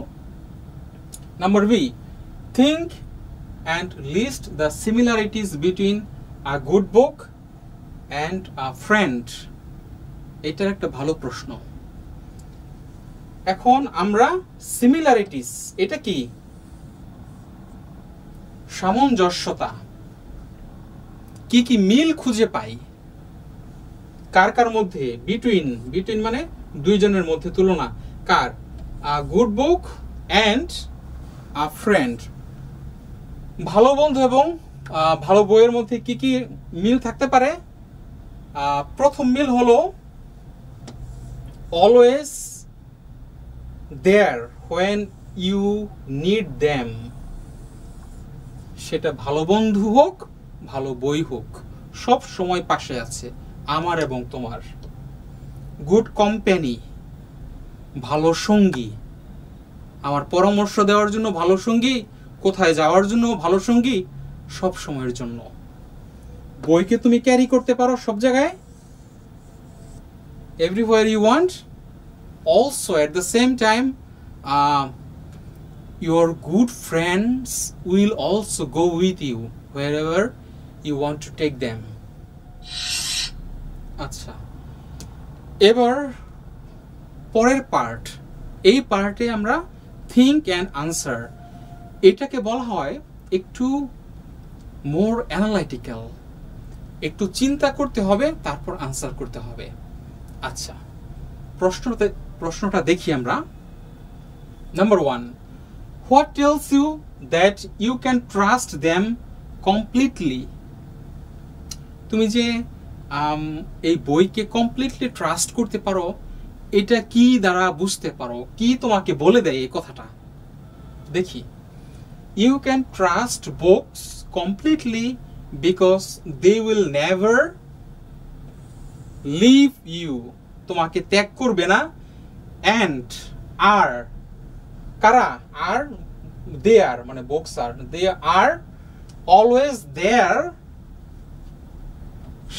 Speaker 1: Number B, think and list the similarities between a good book and a friend. এটার একটা ভালো প্রশ্ন। এখন আমরা সিমিলারিটিস, এটা কি? সামঞ্জস্যতা, কি কি মিল খুঁজে পাই কার কার মধ্যে? বিটুইন, বিটুইন মানে দুইজনের মধ্যে, তুলনা কার? A good book and a friend. ভালো বন্ধু এবং ভালো বইয়ের মধ্যে কি কি মিল থাকতে পারে? প্রথম মিল হলো always there when you need them. সেটা ভালো বন্ধু হোক, ভালো বই হোক, সব সময় পাশে আছে আমার এবং তোমার। গুড কোম্পানি, ভালো সঙ্গী, আমার পরামর্শ দেওয়ার জন্য ভালো সঙ্গী, কোথায় যাওয়ার জন্য ভালো সঙ্গী, সব সময়ের জন্য। বইকে তুমি ক্যারি করতে পারো সব জায়গায়, everywhere you want. Also at the same time, your good friends will also go with you wherever you want to take them. আচ্ছা, এবার পরের পার্ট, এই পার্টে আমরা থিঙ্ক অ্যান্ড আনসার, এটাকে বলা হয় একটু মোর অ্যানালাইটিক্যাল, একটু চিন্তা করতে হবে তারপর আনসার করতে হবে। আচ্ছা, প্রশ্নটা দেখি আমরা। Number 1, what tells you that you can trust them completely? তুমি যে এই বইকে কমপ্লিটলি ট্রাস্ট করতে পারো, এটা কি দ্বারা বুঝতে পারো? কি তোমাকে বলে দেয় এই কথাটা? দেখি, you can trust books completely because they will never leave you, তোমাকে ত্যাগ করবে না। অ্যান্ড আর, কারা? আর দে আর, মানে books are, they are always দেয়ার,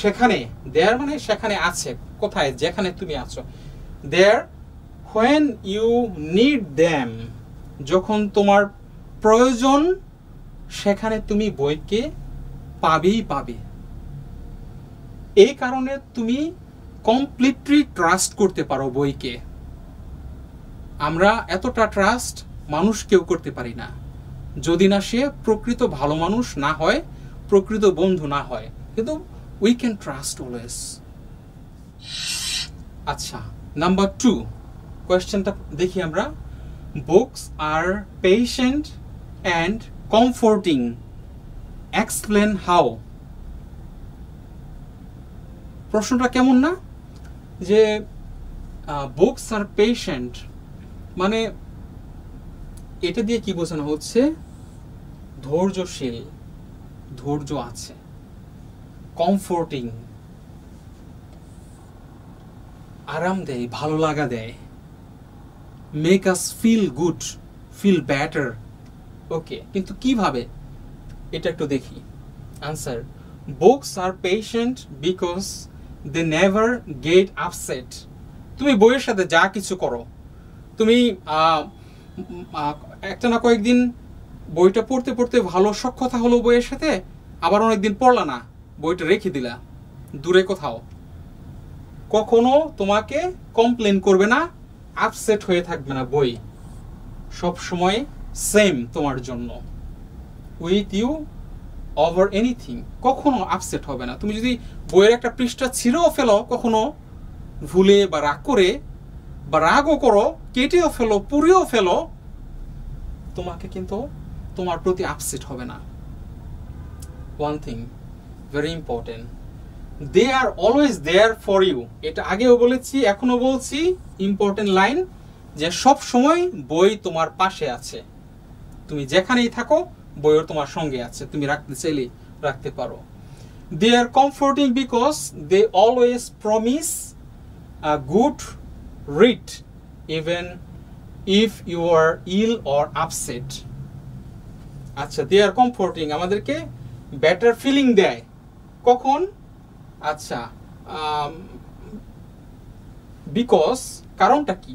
Speaker 1: সেখানে, দেয়ার মানে সেখানে আছে, কোথায়? যেখানে তুমি আছো। There when you need them, যখন তোমার প্রয়োজন সেখানে তুমি বইকে পাবেই পাবে। এই কারণে তুমি কমপ্লিটলি ট্রাস্ট করতে পারো বইকে। আমরা এতটা ট্রাস্ট মানুষ কেউ করতে পারি না, যদি না সে প্রকৃত ভালো মানুষ না হয়, প্রকৃত বন্ধু না হয়, কিন্তু we can trust always. আচ্ছা, নাম্বার 2 কোয়েশ্চেনটা দেখি আমরা। Books are patient and comforting, explain how. প্রশ্নটা কেমন না? যে বুকস আর পেশেন্ট মানে এটা দিয়ে কি বোঝানো হচ্ছে? ধৈর্যশীল, ধৈর্য আছে। কমফোর্টিং, আরাম দেয়, ভালো লাগা দেয়। Make us feel good, feel better. Okay, কিন্তু কিভাবে? এটা একটু দেখি। Answer, books are patient because they never get upset. তুমি বইয়ের সাথে যা কিছু করো, তুমি একটা না কয়েকদিন বইটা পড়তে পড়তে ভালো সখ্যতা হলো বইয়ের সাথে, আবার অনেকদিন পড়লা না, বইটা রেখে দিলা দূরে কোথাও, কখনো তোমাকে কমপ্লেন করবে না, আপসেট হয়ে থাকবে না। বই সব সময় সেম তোমার জন্য, উইথ ইউ ওভার এনিথিং, কখনো আপসেট হবে না। তুমি যদি বইয়ের একটা পৃষ্ঠা ছিঁড়েও ফেলো কখনো ভুলে বা রাগ করে, বা রাগও করো, কেটেও ফেলো, পুড়েও ফেলো, তোমাকে কিন্তু তোমার প্রতি আপসেট হবে না। One thing very important, they are always there for you. এটা আগেও বলেছি, এখনো বলছি, ইম্পর্টেন্ট লাইন, যে সব সময় বই তোমার পাশে আছে। তুমি যেখানেই থাকো বইও তোমার সঙ্গে আছে, তুমি রাখতে চাইলে রাখতে পারো। They are comforting because they always promise a good read even if you are ill or upset. আচ্ছা, দে আর কমফোর্টিং, আমাদেরকে বেটার ফিলিং দেয়। কখন? আচ্ছা, বিকজ, কারণটা কি?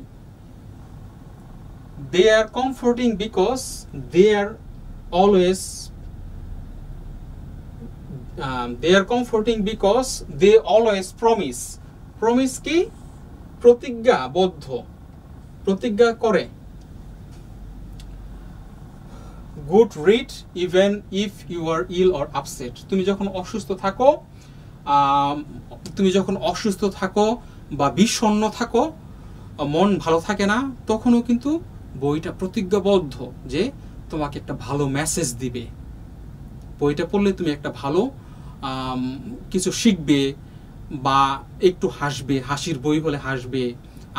Speaker 1: They are comforting because they are always, they are comforting because they always promise. Promise কি? প্রতিজ্ঞাবদ্ধ, প্রতিজ্ঞা করে। Good read even if you are ill or upset. তুমি যখন অসুস্থ থাকো, বা বিষণ্ণ থাকো, মন ভালো থাকে না, তখনও কিন্তু বইটা প্রতিজ্ঞাবদ্ধ যে তোমাকে একটা ভালো মেসেজ দিবে, বইটা পড়লে তুমি একটা ভালো কিছু শিখবে বা একটু হাসবে, হাসির বই হলে হাসবে,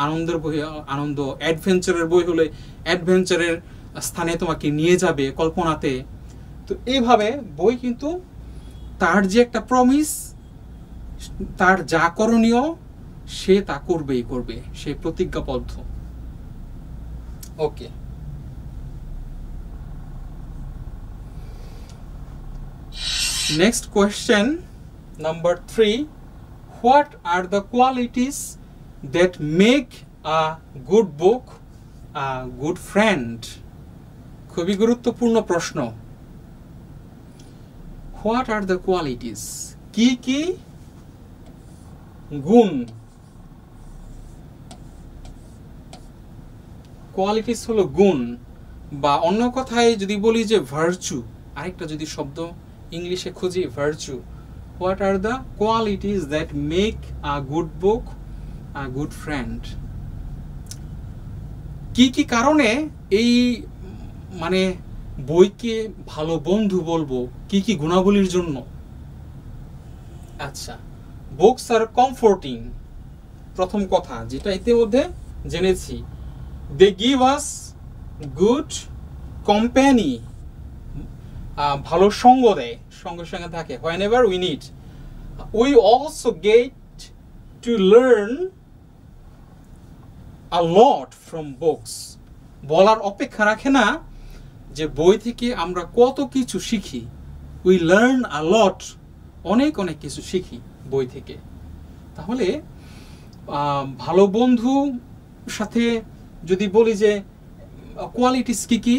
Speaker 1: আনন্দের বই আনন্দ, অ্যাডভেঞ্চারের বই হলে অ্যাডভেঞ্চারের স্থানে তোমাকে নিয়ে যাবে কল্পনাতে। তো এইভাবে বই কিন্তু তার যে একটা প্রমিস, তার যা করণীয় সে তা করবেই করবে, সে প্রতিজ্ঞাবদ্ধ। ওকে, next question, number 3. What are the qualities that make a good book a good friend? খুবই গুরুত্বপূর্ণ প্রশ্ন। What are the qualities? কি কি গুণ? কোয়ালিটিস হলো গুণ, বা অন্য কথায় যদি বলি যে ভার্চু, আরেকটা যদি শব্দ ইংলিশে খুঁজি virtue. What are the qualities that make a good book a good friend? কি কি কারণে এই মানে বইকে ভালো বন্ধু বলবো, কি কি গুণাবলীর জন্য? আচ্ছা, বুকস আর কমফোর্টিং, প্রথম কথা যেটা ইতিমধ্যে জেনেছি। They give us good company, ভালো সঙ্গ দেয়, সঙ্গে সঙ্গে থাকে। whenever we need, we also get to learn a lot from books. বলার অপেক্ষা রাখে না যে বই থেকে আমরা কত কিছু শিখি। we learn a lot, অনেক অনেক কিছু শিখি বই থেকে। তাহলে ভালো বন্ধু সাথে যদি বলি যে কোয়ালিটিস কি কি,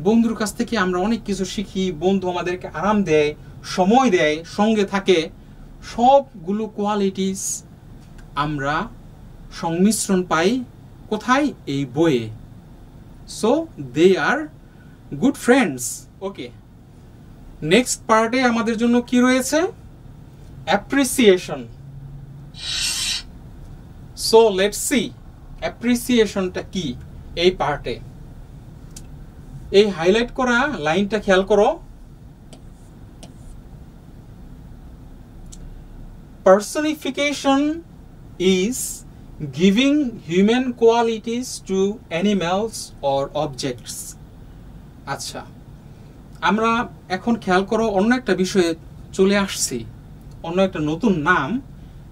Speaker 1: বন্ধুর কাছ থেকে আমরা অনেক কিছু শিখি, বন্ধু আমাদেরকে আরাম দেয়, সময় দেয়, সঙ্গে থাকে, সবগুলো কোয়ালিটিস আমরা সংমিশ্রণ পাই কোথায়? এই বইয়ে। So they are good friends. Okay, next পার্টে আমাদের জন্য কি রয়েছে? অ্যাপ্রিসিয়েশন। সো লেটস সি অ্যাপ্রিসিয়েশনটা কি এই পার্টে। এই হাইলাইট করা লাইনটা খেয়াল করো। Personification is giving human qualities to animals or objects. আচ্ছা, আমরা এখন খেয়াল করো অন্য একটা বিষয়ে চলে আসছি, অন্য একটা নতুন নাম,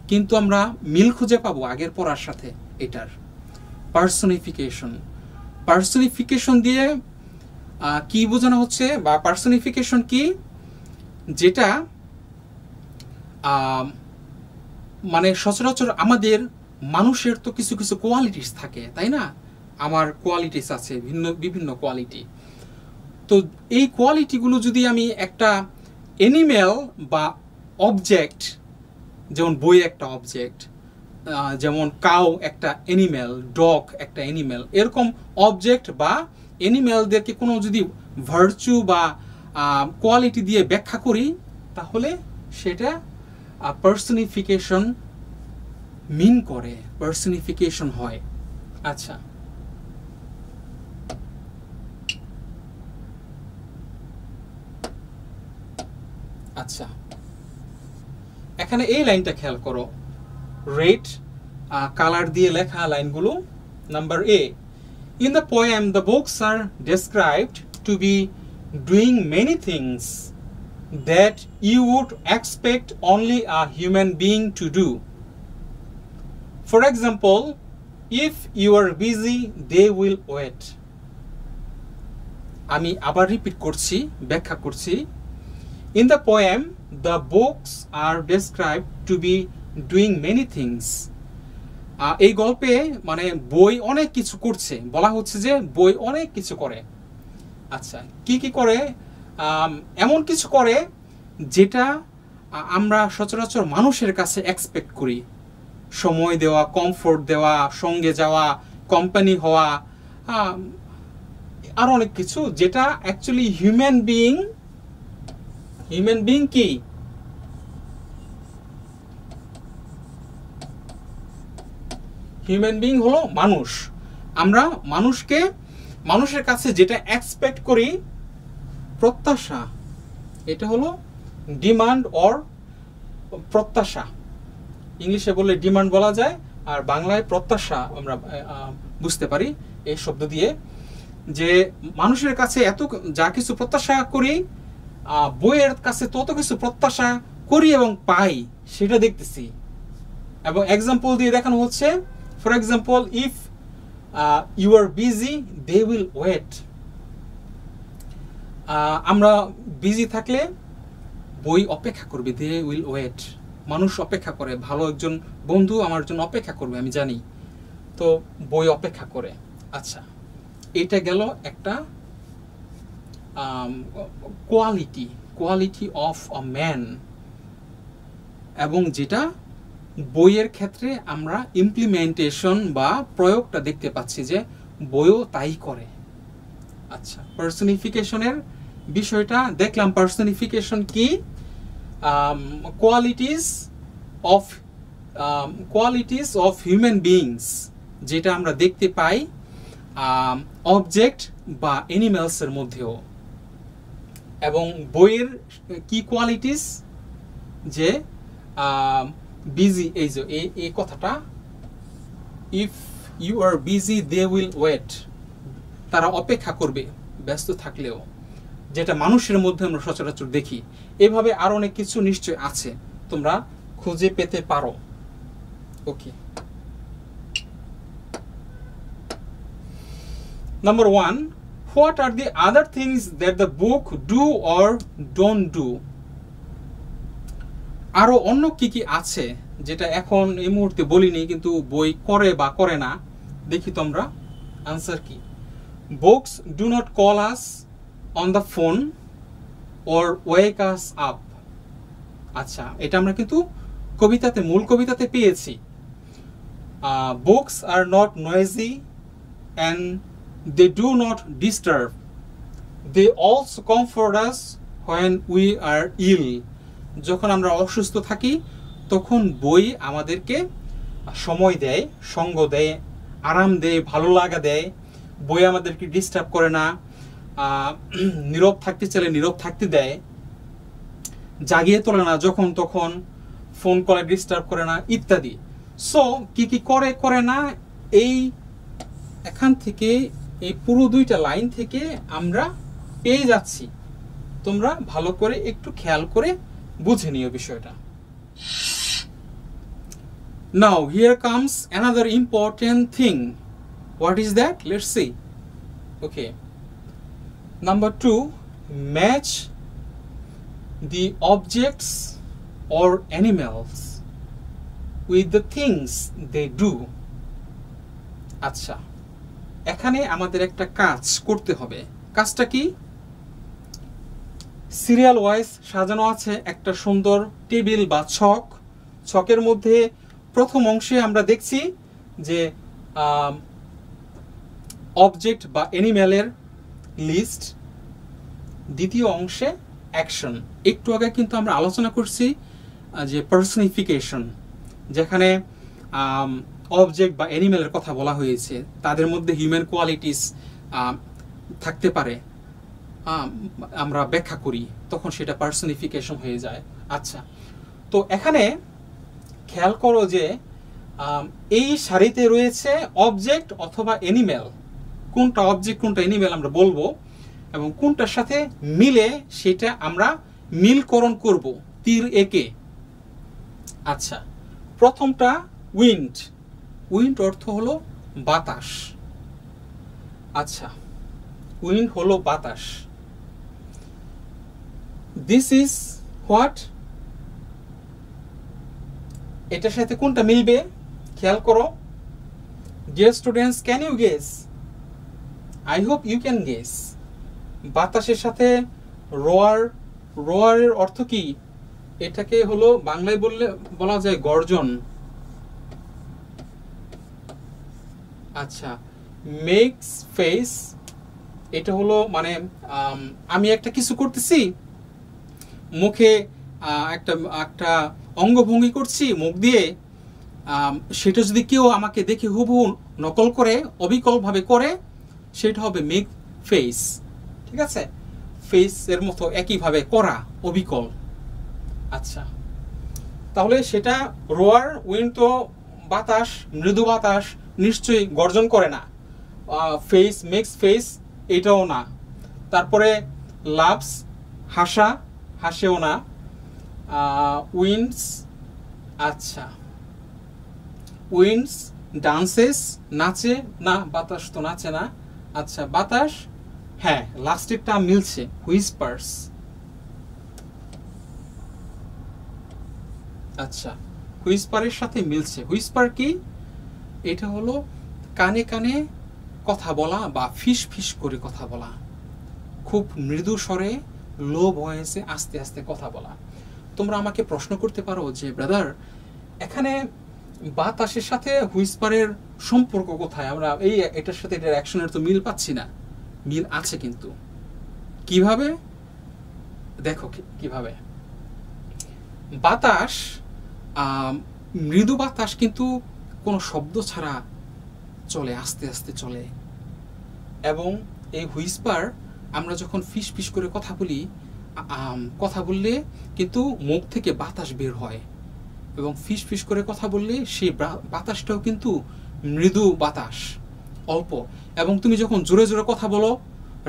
Speaker 1: কিন্তু আমরা মিল খুঁজে পাবো আগের পড়ার সাথে এটার। পার্সনিফিকেশন, পার্সনিফিকেশন দিয়ে কি বোঝানো হচ্ছে, বা পার্সনিফিকেশন কি? যেটা মানে সচরাচর আমাদের মানুষের তো কিছু কিছু কোয়ালিটিস থাকে, তাই না? আমার কোয়ালিটিস আছে, বিভিন্ন কোয়ালিটি। তো এই কোয়ালিটিগুলো যদি আমি একটা অ্যানিম্যাল বা অবজেক্ট, যেমন বই একটা অবজেক্ট, যেমন কাউ একটা অ্যানিম্যাল, ডগ একটা অ্যানিম্যাল, এরকম অবজেক্ট বা অ্যানিম্যালদেরকে কোনো যদি ভার্চু বা কোয়ালিটি দিয়ে ব্যাখ্যা করি, তাহলে সেটা পার্সনিফিকেশন মিন করে, পার্সনিফিকেশন হয়। আচ্ছা, আচ্ছা, এখানে এই লাইনটা খেয়াল করো, রেড কালার দিয়ে লেখা লাইনগুলো। Number A, in the poem the books are described to be doing many things that you would expect only a human being to do. For example, if you are busy, they will wait. আমি আবার রিপিট করছি, ব্যাখ্যা করছি। In the poem, the books are described to be doing many things. এই গল্পে মানে বই অনেক কিছু করছে, বলা হচ্ছে যে বই অনেক কিছু করে। আচ্ছা, কি কি করে? এমন কিছু করে যেটা আমরা সচরাচর মানুষের কাছে এক্সপেক্ট করি। সময় দেওয়া, কমফোর্ট দেওয়া, সঙ্গে যাওয়া, কোম্পানি হওয়া, আর অনেক কিছু, যেটা অ্যাকচুয়ালি হিউম্যান বিইং কি? হিউম্যান বিইং হলো মানুষ। আমরা মানুষের কাছে যেটা এক্সপেক্ট করি, প্রত্যাশা, এটা হলো ডিমান্ড অর প্রত্যাশা। ইংলিশে বললে ডিমান্ড বলা যায়, আর বাংলায় প্রত্যাশা আমরা বুঝতে পারি এই শব্দ দিয়ে। যে মানুষের কাছে এত যা কিছু প্রত্যাশা করি, বইয়ের কাছে তত কিছু প্রত্যাশা করি এবং পাই, সেটা দেখতেছি। এবং এক্সাম্পল দিয়ে দেখানো হচ্ছে, for example, if you are busy they will wait. আমরা বিজি থাকলে বই অপেক্ষা করবে, দে উইল ওয়েট। মানুষ অপেক্ষা করে, ভালো একজন বন্ধু আমার জন্য অপেক্ষা করবে আমি জানি, তো বই অপেক্ষা করে। আচ্ছা, এটা গেল একটা কোয়ালিটি অফ আ ম্যান, এবং যেটা বইয়ের ক্ষেত্রে আমরা ইমপ্লিমেন্টেশন বা প্রয়োগটা দেখতে পাচ্ছি যে বইও তাই করে। আচ্ছা, পার্সনিফিকেশনের বিষয়টা দেখলাম। পার্সনিফিকেশন কি? কোয়ালিটিস অফ হিউম্যান বিইংস, যেটা আমরা দেখতে পাই অবজেক্ট বা অ্যানিমেলসের মধ্যেও। এবং বইয়ের কি কোয়ালিটিস? যে বিজি, এই যে এই কথাটা, if you are busy they will wait, তারা অপেক্ষা করবে ব্যস্ত থাকলেও, যেটা মানুষের মধ্যে আমরা সচরাচর দেখি। এভাবে আরো অনেক কিছু নিশ্চয় আছে, তোমরা খুঁজে পেতে পারো। ওকে, number 1, what are the other things that the book do or don't do? আরো অন্য কি কি আছে যেটা এখন এই মুহূর্তে বলিনি, কিন্তু বই করে বা করে না? দেখি তোমরা আনসার কি। Books do not call us on the phone or wake us up. আচ্ছা, এটা আমরা কিন্তু কবিতাতে, মূল কবিতাতে পেয়েছি। Books are not noisy and they do not disturb. They also comfort us when we are ill. যখন আমরা অসুস্থ থাকি তখন বই আমাদেরকে সময় দেয়, সঙ্গ দেয়, আরাম দেয়, ভালো লাগা দেয়। বই আমাদেরকে ডিস্টার্ব করে না, নীরব থাকতে চাইলে নীরব থাকতে দেয়, জাগিয়ে তোলে না যখন তখন, ফোন কলে ডিস্টার্ব করে না, ইত্যাদি। সো কি কি করে করে না, এই এখান থেকে, এই পুরো 2টা লাইন থেকে আমরা পেয়ে যাচ্ছি। তোমরা ভালো করে একটু খেয়াল করে বুঝে নিও বিষয়টা। Now here comes another important thing. What is that? Let's see. Okay. Number 2, match the objects or animals with the things they do. আচ্ছা, এখানে আমাদের একটা কাজ করতে হবে। কাজটা কি? সিরিয়াল ওয়াইজ সাজানো আছে একটা সুন্দর টেবিল বা ছক। ছকের মধ্যে প্রথম অংশে আমরা দেখছি যে অবজেক্ট বা অ্যানিমেলের লিস্ট, দ্বিতীয় অংশে অ্যাকশন। একটু আগে কিন্তু আমরা আলোচনা করছি যে পার্সনিফিকেশন, যেখানে অবজেক্ট বা অ্যানিমেলের কথা বলা হয়েছে, তাদের মধ্যে হিউম্যান কোয়ালিটিস থাকতে পারে, আমরা ব্যাখ্যা করি, তখন সেটা পার্সনিফিকেশন হয়ে যায়। আচ্ছা, তো এখানে খেয়াল করো যে এই সারিতে রয়েছে অবজেক্ট অথবা অ্যানিমেল। কোনটা অবজেক্ট কোনটা অ্যানিমেল আমরা বলবো, এবং কোনটার সাথে মিলে সেটা আমরা মিলকরণ করব তীর এঁকে। আচ্ছা, প্রথমটা উইন্ড। উইন্ড অর্থ হলো বাতাস। আচ্ছা, উইন্ড হলো বাতাস। দিস ইজ হোয়াট, এটার সাথে কোনটা মিলবে খেয়াল করো। Dear students, can you guess? I hope you can guess. বাতাসের সাথে রোয়ার, রোয়ারের অর্থ কি? এটাকে হলো বাংলায় বলা যায় গর্জন। আচ্ছা, মেক্স ফেস, এটা হলো মানে আমি একটা কিছু করতেছি, মুখে একটা অঙ্গভঙ্গি করছি মুখ দিয়ে, সেটা যদি কেউ আমাকে দেখে হুবহু নকল করে, অবিকলভাবে করে, সেটা হবে মেক ফেস। ঠিক আছে? ফেস এর মতো একইভাবে করা, অবিকল। আচ্ছা, তাহলে সেটা রোয়ার, উইন্ড তো বাতাস, মৃদু বাতাস, নিশ্চয়ই গর্জন করে না। ফেস, মেক্স ফেস, এটাও না। তারপরে লাভস, হাসা, হাসেও না। উইন্ডস, আচ্ছা, উইন্ডস ডান্সেস, নাচে না, বাতাস তো নাচে না। আচ্ছা, বাতাস, হ্যাঁ, লাস্টেরটা মিলছে, হুইসপার্স। আচ্ছা, হুইসপারের সাথে মিলছে। হুইসপার কি? এটা হলো কানে কানে কথা বলা বা ফিস ফিস করে কথা বলা, খুব মৃদু স্বরে, লো ভয়েসে আস্তে আস্তে কথা বলা। তোমরা আমাকে প্রশ্ন করতে পারো যে ব্রাদার, এখানে বাতাসের সাথে হুইসপারের সম্পর্ক কোথায়? আমরা এটার সাথে এটার অ্যাকশনের তো মিল পাচ্ছি না। মিল আছে কিন্তু। কিভাবে? দেখো কিভাবে। বাতাস, মৃদু বাতাস কিন্তু কোনো শব্দ ছাড়া চলে, আস্তে আস্তে চলে। এবং এই হুইসপার, আমরা যখন ফিস ফিস করে কথা বলি, কথা বললে কিন্তু মুখ থেকে বাতাস বের হয়, এবং ফিস ফিস করে কথা বললে সেই বাতাসটাও কিন্তু মৃদু বাতাস, অল্প। এবং তুমি যখন জোরে জোরে কথা বলো,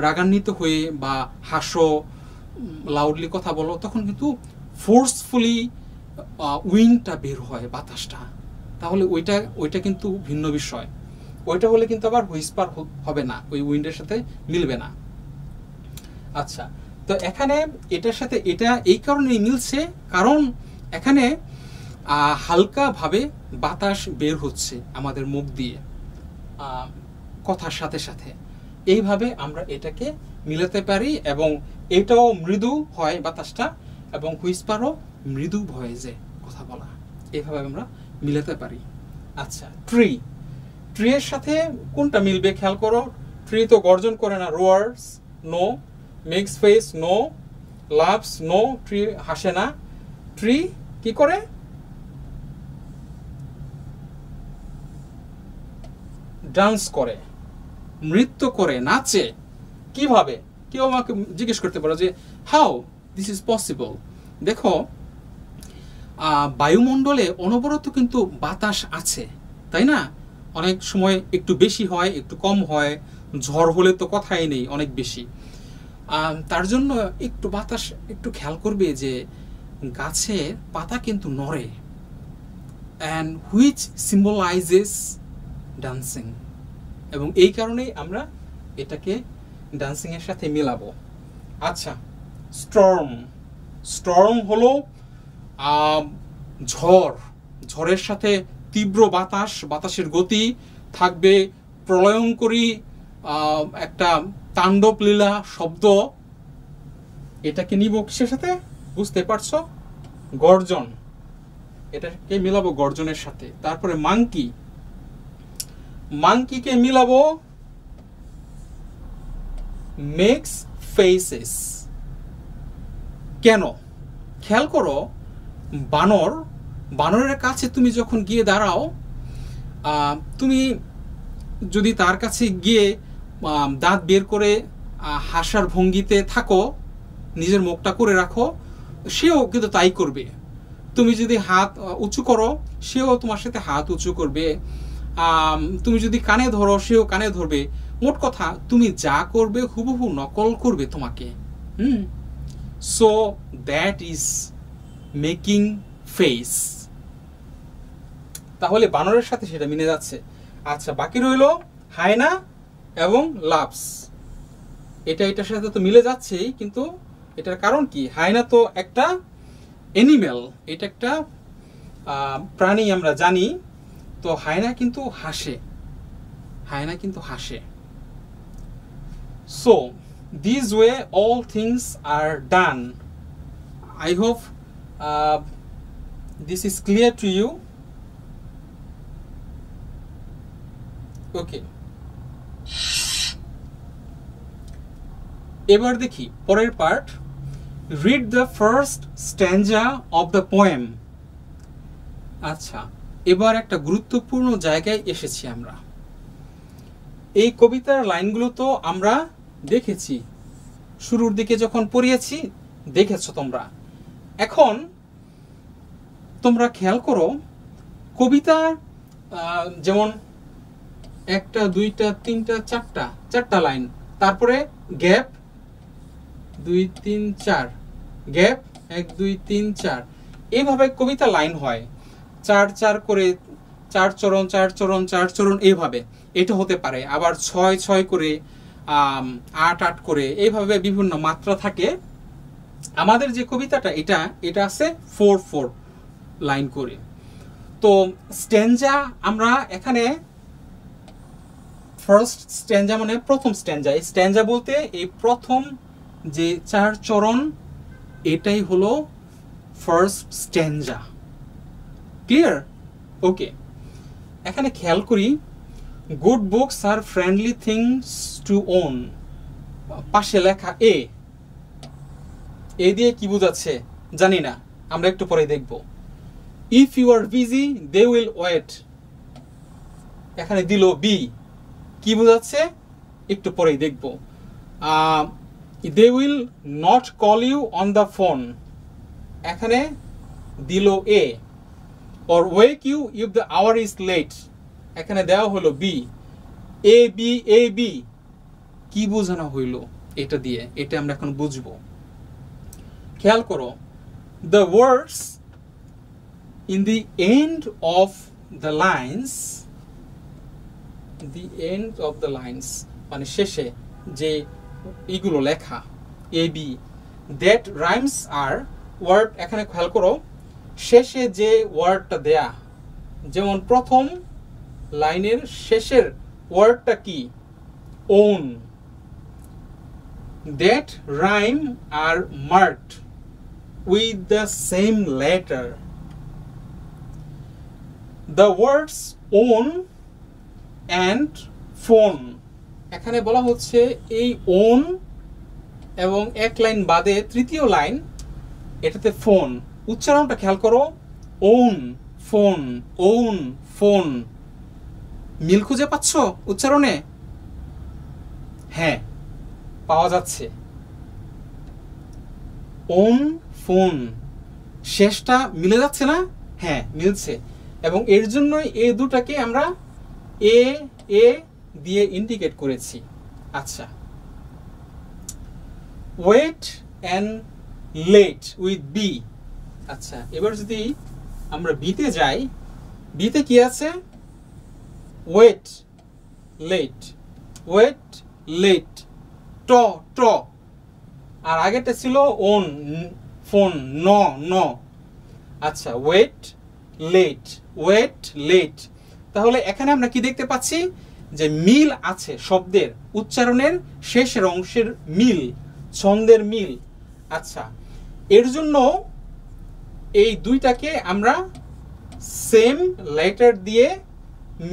Speaker 1: রাগান্বিত হয়ে বা হাসো, লাউডলি কথা বলো, তখন কিন্তু ফোর্সফুলি উইন্ডটা বের হয়, বাতাসটা। তাহলে ওইটা কিন্তু ভিন্ন বিষয়। ওইটা হলে কিন্তু আবার হুইসপার হবে না, ওই উইন্ডের সাথে মিলবে না। আচ্ছা, তো এখানে এটার সাথে এটা এই কারণেই মিলছে, কারণ এখানে হালকাভাবে বাতাস বের হচ্ছে আমাদের মুখ দিয়ে কথার সাথে সাথে। এইভাবে আমরা এটাকে মিলাতে পারি, এবং এটাও মৃদু হয় বাতাসটা, এবং হুইসপারও মৃদু ভয়েসে কথা বলা। এইভাবে আমরা মিলাতে পারি। আচ্ছা, ট্রি, ট্রি এর সাথে কোনটা মিলবে খেয়াল করো। ট্রি তো গর্জন করে না, roars no, makes face no, loves no, tree হাসে না। ট্রি কি করে? ডান্স করে, নৃত্য করে, নাচে। কিভাবে? কেউ আমাকে জিজ্ঞেস করতে পারো যে হাউ দিস ইজ পসিবল। দেখো, বায়ুমণ্ডলে অনবরত কিন্তু বাতাস আছে, তাই না? অনেক সময় একটু বেশি হয়, একটু কম হয়, ঝড় হলে তো কথাই নেই, অনেক বেশি। তার জন্য একটু বাতাস, একটু খেয়াল করবে যে গাছের পাতা কিন্তু নড়ে, অ্যান্ড হুইচ সিম্বলাইজেস ডান্সিং। এবং এই কারণেই আমরা এটাকে ডান্সিং এর সাথে মেলাবো। আচ্ছা, স্টর্ম, স্টর্ম হলো ঝড়, ঝড়ের সাথে তীব্র বাতাস, বাতাসের গতি থাকবে, প্রলয়ঙ্করী একটা তাণ্ডব লীলা শব্দ। এটাকে নিব কিসের সাথে? বুঝতে পারছো? গর্জন, এটাকে মিলাবো গর্জনের সাথে। তারপরে মাঙ্কি, মাঙ্কিকে মিলাবো মেক্স ফেসেস। কেন? খেয়াল করো, বানর, বানরের কাছে তুমি যখন গিয়ে দাঁড়াও, তুমি যদি তার কাছে গিয়ে দাঁত বের করে হাসার ভঙ্গিতে থাকো, নিজের মুখটা করে রাখো, সেও কিন্তু তাই করবে। তুমি যদি হাত উঁচু করো, সেও তোমার সাথে হাত উঁচু করবে। তুমি যদি কানে ধরো, সেও কানে ধরবে। মোট কথা, তুমি যা করবে হুবহু নকল করবে তোমাকে। So that is making face. তাহলে বানরের সাথে সেটা মিলে যাচ্ছে। আচ্ছা, বাকি রইল হায়না এবং লাভস। এটার সাথে তো মিলে যাচ্ছেই, কিন্তু এটার কারণ কি? হায়না তো একটা অ্যানিমেল, এটা একটা প্রাণী, আমরা জানি। তো হায়না কিন্তু হাসে, হায়না কিন্তু হাসে। So this way all things are done. I hope this is clear to you. Okay, এবার দেখি পরের part. Read the first stanza of the poem. আচ্ছা, এবার একটা গুরুত্বপূর্ণ জায়গায় এসেছি আমরা। এই কবিতার লাইনগুলো তো আমরা দেখেছি, শুরুর দিকে যখন পড়িয়েছি দেখেছো তোমরা। এখন তোমরা খেয়াল করো কবিতা যেমন একটা দুইটা তিনটা চারটা লাইন, তারপরে গ্যাপ 2 3 4, গ্যাপ 1 2 3 4, এইভাবে কবিতা লাইন হয়। 4 4 করে 4 চরণ 4 চরণ 4 চরণ এইভাবে এটা হতে পারে। আবার 6 6 করে 8 8 করে এইভাবে বিভিন্ন মাত্রা থাকে। আমাদের যে কবিতাটা এটা আছে 4 4 লাইন করে। তো স্ট্যাঞ্জা আমরা এখানে ফার্স্ট স্ট্যাঞ্জা মানে প্রথম স্ট্যাঞ্জা, এই স্ট্যাঞ্জা বলতে এই প্রথম যে 4 চরণ এটাই হলো ফার্স্ট স্ট্যাঞ্জা। ক্লিয়ার? ওকে, এখানে খেয়াল করি good books are friendly things to own, পাশে লেখা এ দিয়ে কি বোঝাচ্ছে জানি না, আমরা একটু পরে দেখব। If you are busy they will wait, এখানে দিল বি, কি বোঝাচ্ছে একটু পরেই দেখব। They will not call you on the phone, এখানে দিল এ। or wake you if the hour is late, এখানে দেওয়া হলো বি। এ বি কি বোঝানো হইলো এটা দিয়ে, এটা আমরা এখন বুঝবো। খেয়াল করো the words in the end of the lines, মানে শেষে যে এগুলো লেখা A B, that rhymes are word, এখানে খেয়াল করো শেষে যে ওয়ার্ডটা দেয়া, যেমন প্রথম লাইনের শেষের ওয়ার্ডটা কি own, that rhyme are marked with the same letter. The words own and phone, এখানে বলা হচ্ছে এই own এবং এক লাইন বাদে তৃতীয় লাইন এটাতে ফোন, উচ্চারণটা খেয়াল করো own ফোন, মিল খুঁজে পাচ্ছ উচ্চারণে? হ্যাঁ পাওয়া যাচ্ছে। own ফোন শেষটা মিলে যাচ্ছে না? হ্যাঁ মিলছে, এবং এর জন্যই এই দুটাকে আমরা এ দিয়ে ইন্ডিকেট করেছি। আচ্ছা, wait and let with B. আচ্ছা, এবার যদি আমরা বিতে যাই, বিতে কি আছে ওয়েট লেট ট, আর আগেরটা ছিল ওন ফোন ন। আচ্ছা, ওয়েট লেট। তাহলে এখানে আমরা কি দেখতে পাচ্ছি যে মিল আছে শব্দের উচ্চারণের শেষের অংশের মিল, ছন্দের মিল। আচ্ছা, এর জন্য এই দুইটাকে আমরা সেম লেটার দিয়ে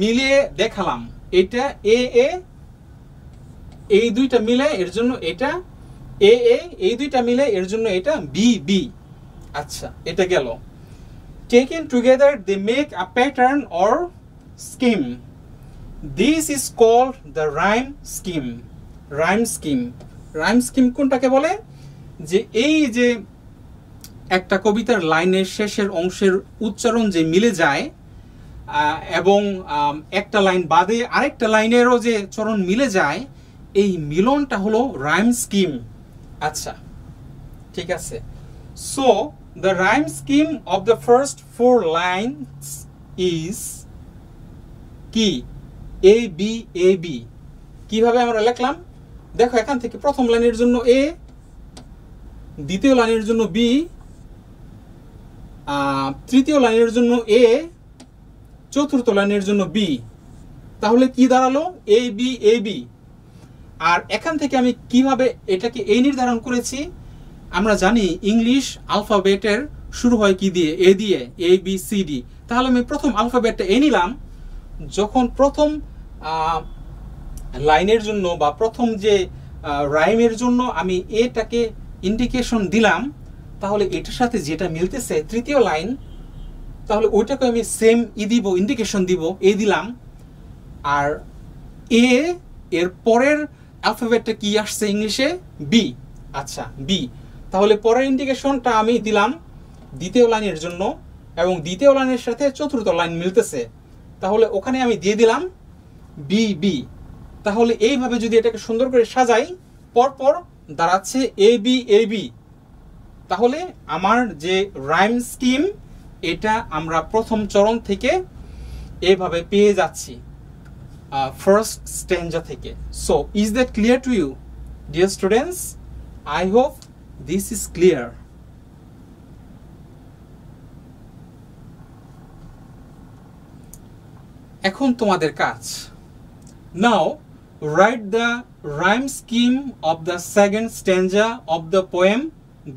Speaker 1: মিলিয়ে দেখালাম। এটা এ এই দুইটা মিলে এর জন্য এটা এ এই দুইটা মিলে এর জন্য এটা বি। আচ্ছা, এটা গেল। Taken together they make a pattern or scheme. This is called the rhyme scheme. Rhyme scheme কোনটাকে বলে? যে এই যে একটা কবিতার লাইনের শেষের অংশের উচ্চারণ যে মিলে যায় এবং একটা লাইন বাদে আরেকটা লাইনেরও যে চরণ মিলে যায়, এই মিলনটা হলো রাইম স্কিম। আচ্ছা, ঠিক আছে। So the rhyme scheme of the first 4 lines is কি a b কিভাবে আমরা লিখলাম দেখো, এখান থেকে প্রথম লাইনের জন্য a, দ্বিতীয় লাইনের জন্য b, তৃতীয় লাইনের জন্য a, চতুর্থ লাইনের জন্য b। তাহলে কি দাঁড়ালো a b। আর এখান থেকে আমি কিভাবে এটাকে এই নির্ধারণ করেছি, আমরা জানি ইংলিশ আলফাবেটের শুরু হয় কি দিয়ে, এ দিয়ে, এ বি সি ডি। তাহলে আমি প্রথম আলফাবেটটা এ নিলাম। যখন প্রথম লাইনের জন্য বা প্রথম যে রাইমের জন্য আমি এটাকে ইন্ডিকেশন দিলাম, তাহলে এটার সাথে যেটা মিলতেছে তৃতীয় লাইন, তাহলে ওইটাকে আমি সেম দিব, ইন্ডিকেশন দিব, এ দিলাম। আর এ এর পরের অ্যালফাবেটটা কি আসছে ইংলিশে, বি। আচ্ছা বি। তাহলে পরের ইন্ডিকেশনটা আমি দিলাম দ্বিতীয় লাইনের জন্য এবং দ্বিতীয় লাইনের সাথে চতুর্থ লাইন মিলতেছে, তাহলে ওখানে আমি দিয়ে দিলাম বি বি। তাহলে এইভাবে যদি এটাকে সুন্দর করে সাজাই পরপর দাঁড়াচ্ছে এ বি এ বি। তাহলে আমার যে রাইম স্কিম এটা আমরা প্রথম চরণ থেকে এইভাবে পেয়ে যাচ্ছি ফার্স্ট স্ট্যাঞ্জা থেকে। So is that clear to you dear students? I hope this is clear. এখন তোমাদের কাজ, now write the rhyme scheme of the second stanza of the poem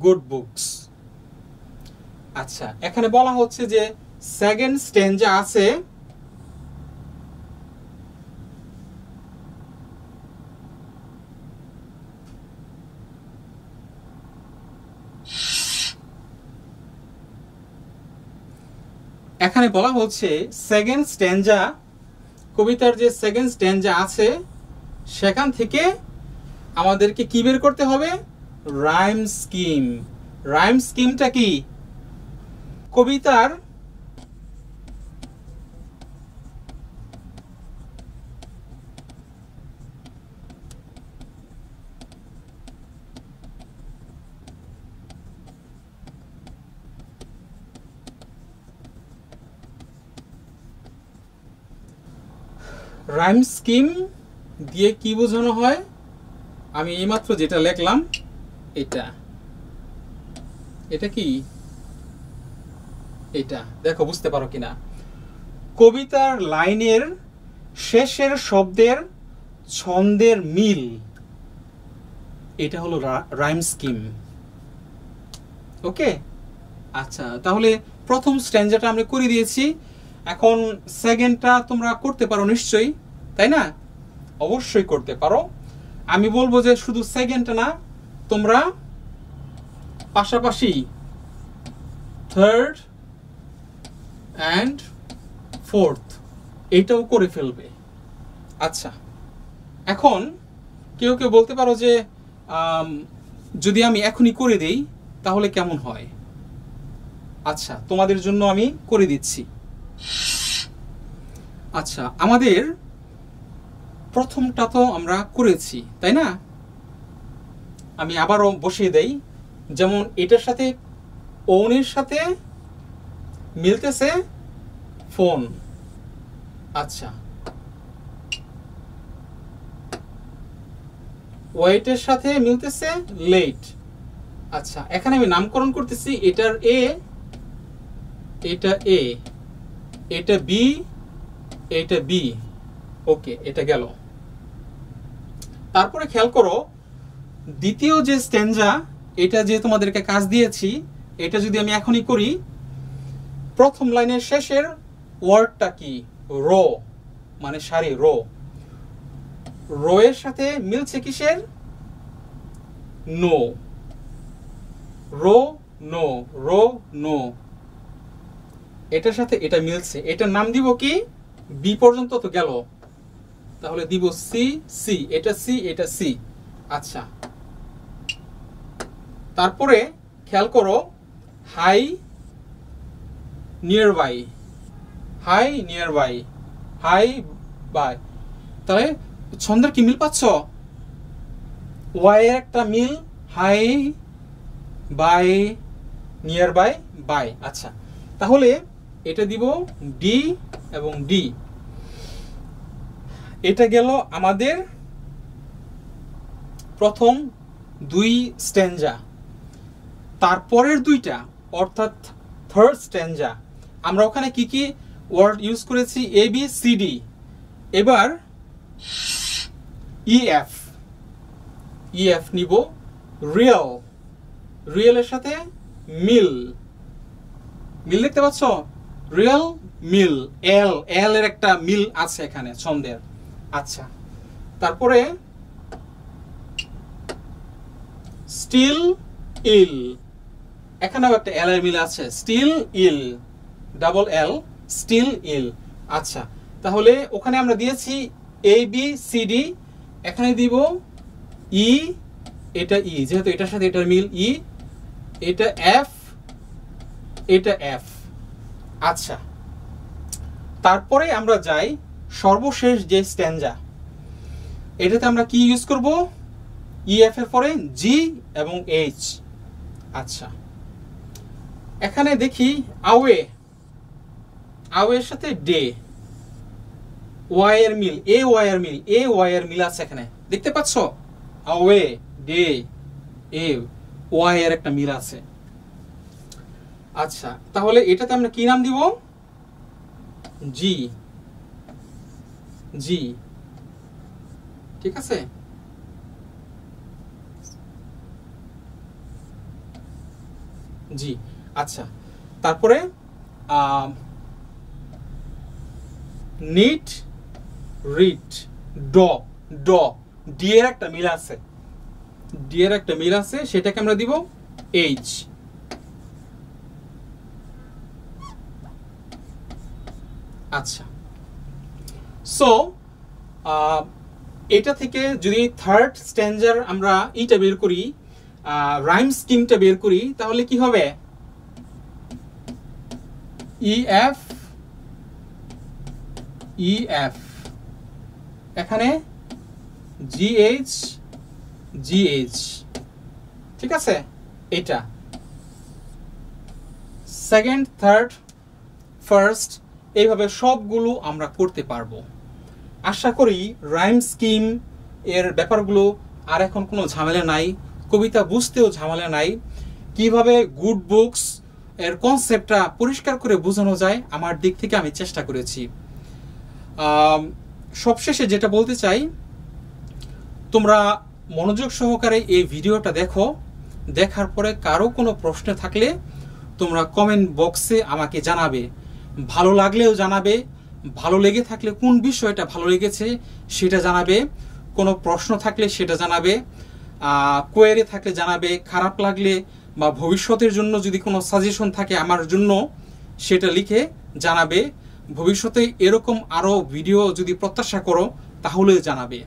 Speaker 1: good books. আচ্ছা এখানে বলা হচ্ছে যে সেকেন্ড স্ট্যাঞ্জা আছে এখানে বলা হচ্ছে সেকেন্ড স্ট্যাঞ্জা, কবিতার যে সেকেন্ড স্ট্যাঞ্জা আছে সেখান থেকে আমাদেরকে কি বের করতে হবে? Rhyme scheme. রাইম স্কিমটা কি? কবিতার রাইম স্কিম দিয়ে কি বোঝানো হয়? আমি এইমাত্র যেটা লিখলাম এটা, এটা কি? এটা দেখো বুঝতে পারো কিনা? কবিতার লাইনের শেষের শব্দের ছন্দের মিল, এটা হলো রাইম স্কিম। ওকে আচ্ছা, তাহলে প্রথম স্ট্যাঞ্জাটা আমরা করে দিয়েছি, এখন সেকেন্ডটা তোমরা করতে পারো নিশ্চয়ই, তাই না? অবশ্যই করতে পারো। আমি বলবো যে শুধু সেকেন্ডটা না, তোমরা পাশাপাশি থার্ড অ্যান্ড ফোর্থ এইটাও করে ফেলবে। আচ্ছা এখন কেউ কেউ বলতে পারো যে যদি আমি এখনই করে দেই তাহলে কেমন হয়? আচ্ছা তোমাদের জন্য আমি করে দিচ্ছি। আচ্ছা আমাদের প্রথমটা তো আমরা করেছি, তাই না? আমি আবারও বসিয়ে দেই, যেমন এটার সাথে ওনের সাথে মিলতেছে ফোন। আচ্ছা ওয়েটের সাথে মিলতেছে লেট। আচ্ছা এখানে আমি নামকরণ করতেছি, এটার এ, এটা এ, এটা বি, এটা বি। ওকে এটা গেল। তারপরে খেয়াল করো দ্বিতীয় যে স্ট্যাঞ্জা, এটা যে তোমাদেরকে কাজ দিয়েছি, এটা যদি আমি এখনই করি, প্রথম লাইনের শেষের ওয়ার্ডটা কি? রো, মানে সারি, রো। রো এর সাথে মিলছে কিসের? No. Roar no, roar no, এটার সাথে এটা মিলছে। এটার নাম দিব কি? বি পর্যন্ত তো গেল, তাহলে দিব সি সি, এটা সি এটা সি। আচ্ছা তারপরে খেয়াল করো high near by, high near by, high by. তাহলে ছন্দের কি মিল পাচ্ছ? ওয়াই এর একটা মিল, high by near by by. আচ্ছা তাহলে এটা দিব ডি এবং ডি। এটা গেল আমাদের প্রথম দুই স্ট্যাঞ্জা। তারপরের দুইটা অর্থাৎ থার্ড স্ট্যাঞ্জা, আমরা ওখানে কি কি ওয়ার্ড ইউজ করেছি? A B C D. এবার ইএফ, ইএফ নিব। রিয়েল, রিয়েলের সাথে মিল, মিল দেখতে পাচ্ছ? রিয়েল মিল, এল, এল এর একটা মিল আছে এখানে ছন্দের। আচ্ছা তারপরে স্টিল ইল, এখানেও একটা এল এর মিল আছে, স্টিল ইল, ডাবল এল, স্টিল ইল। আচ্ছা তাহলে ওখানে আমরা দিয়েছি এ বি সি ডি, এখানে দিব ই এটা ই, যেহেতু এটার সাথে এটার মিল ই, এটা এফ, এটা এফ। আচ্ছা, তারপরে আমরা যাই সর্বশেষ যে স্ট্যাঞ্জা, এটাতে আমরা কি ইউজ করব? ই এফ এর পরে জি এবং এইচ। আচ্ছা, এখানে দেখি আওয়ে, আওয়ের সাথে ডে, ওয়াই এর মিল, এ ওয়াই এর মিল, এ ওয়াই এর মিল আছে এখানে, দেখতে পাচ্ছ? আওয়ে, ডে, এ ওয়াই এর একটা মিল আছে। আচ্ছা, তাহলে এটাতে আমরা কি নাম দিব? জি, জি, ঠিক আছে। জি, আচ্ছা, তারপরে নিট, রিট, ড, ড, ডি এর একটা মিল আছে, ডি এর একটা মিল আছে, সেটাকে আমরা দিব এইচ। আচ্ছা, সো এটা থেকে যদি থার্ড স্ট্যাঞ্জার আমরা ইটা বের করি, রাইম স্কিমটা বের করি, তাহলে কি হবে? ই এফ, ই এফ, এখানে জি এইচ, জি এইচ, ঠিক আছে। এটা সেকেন্ড, থার্ড, ফার্স্ট, এইভাবে সবগুলো আমরা করতে পারবো। আশা করি রাইম স্কিম এর ব্যাপারগুলো আর এখন কোনো ঝামেলা নাই, কবিতা বুঝতেও ঝামেলা নাই। কিভাবে গুড বুকস এর কনসেপ্টটা পরিষ্কার করে বোঝানো যায়, আমার দিক থেকে আমি চেষ্টা করেছি। সবশেষে যেটা বলতে চাই, তোমরা মনোযোগ সহকারে এই ভিডিওটা দেখো, দেখার পরে কারো কোনো প্রশ্ন থাকলে তোমরা কমেন্ট বক্সে আমাকে জানাবে। ভালো লাগলেও জানাবে, ভালো লেগে থাকলে কোন বিষয়টা ভালো লেগেছে সেটা জানাবে, কোনো প্রশ্ন থাকলে সেটা জানাবে, কোয়েরি থাকলে জানাবে, খারাপ লাগলে বা ভবিষ্যতের জন্য যদি কোনো সাজেশন থাকে আমার জন্য সেটা লিখে জানাবে। ভবিষ্যতে এরকম আরও ভিডিও যদি প্রত্যাশা করো তাহলে জানাবে,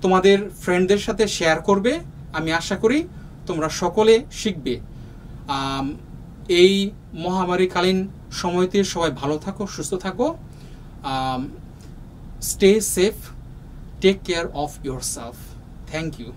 Speaker 1: তোমাদের ফ্রেন্ডদের সাথে শেয়ার করবে। আমি আশা করি তোমরা সকলে শিখবে। এই মহামারীকালীন সময়তে সবাই ভালো থাকো, সুস্থ থাকো, stay safe, take care of yourself. Thank you.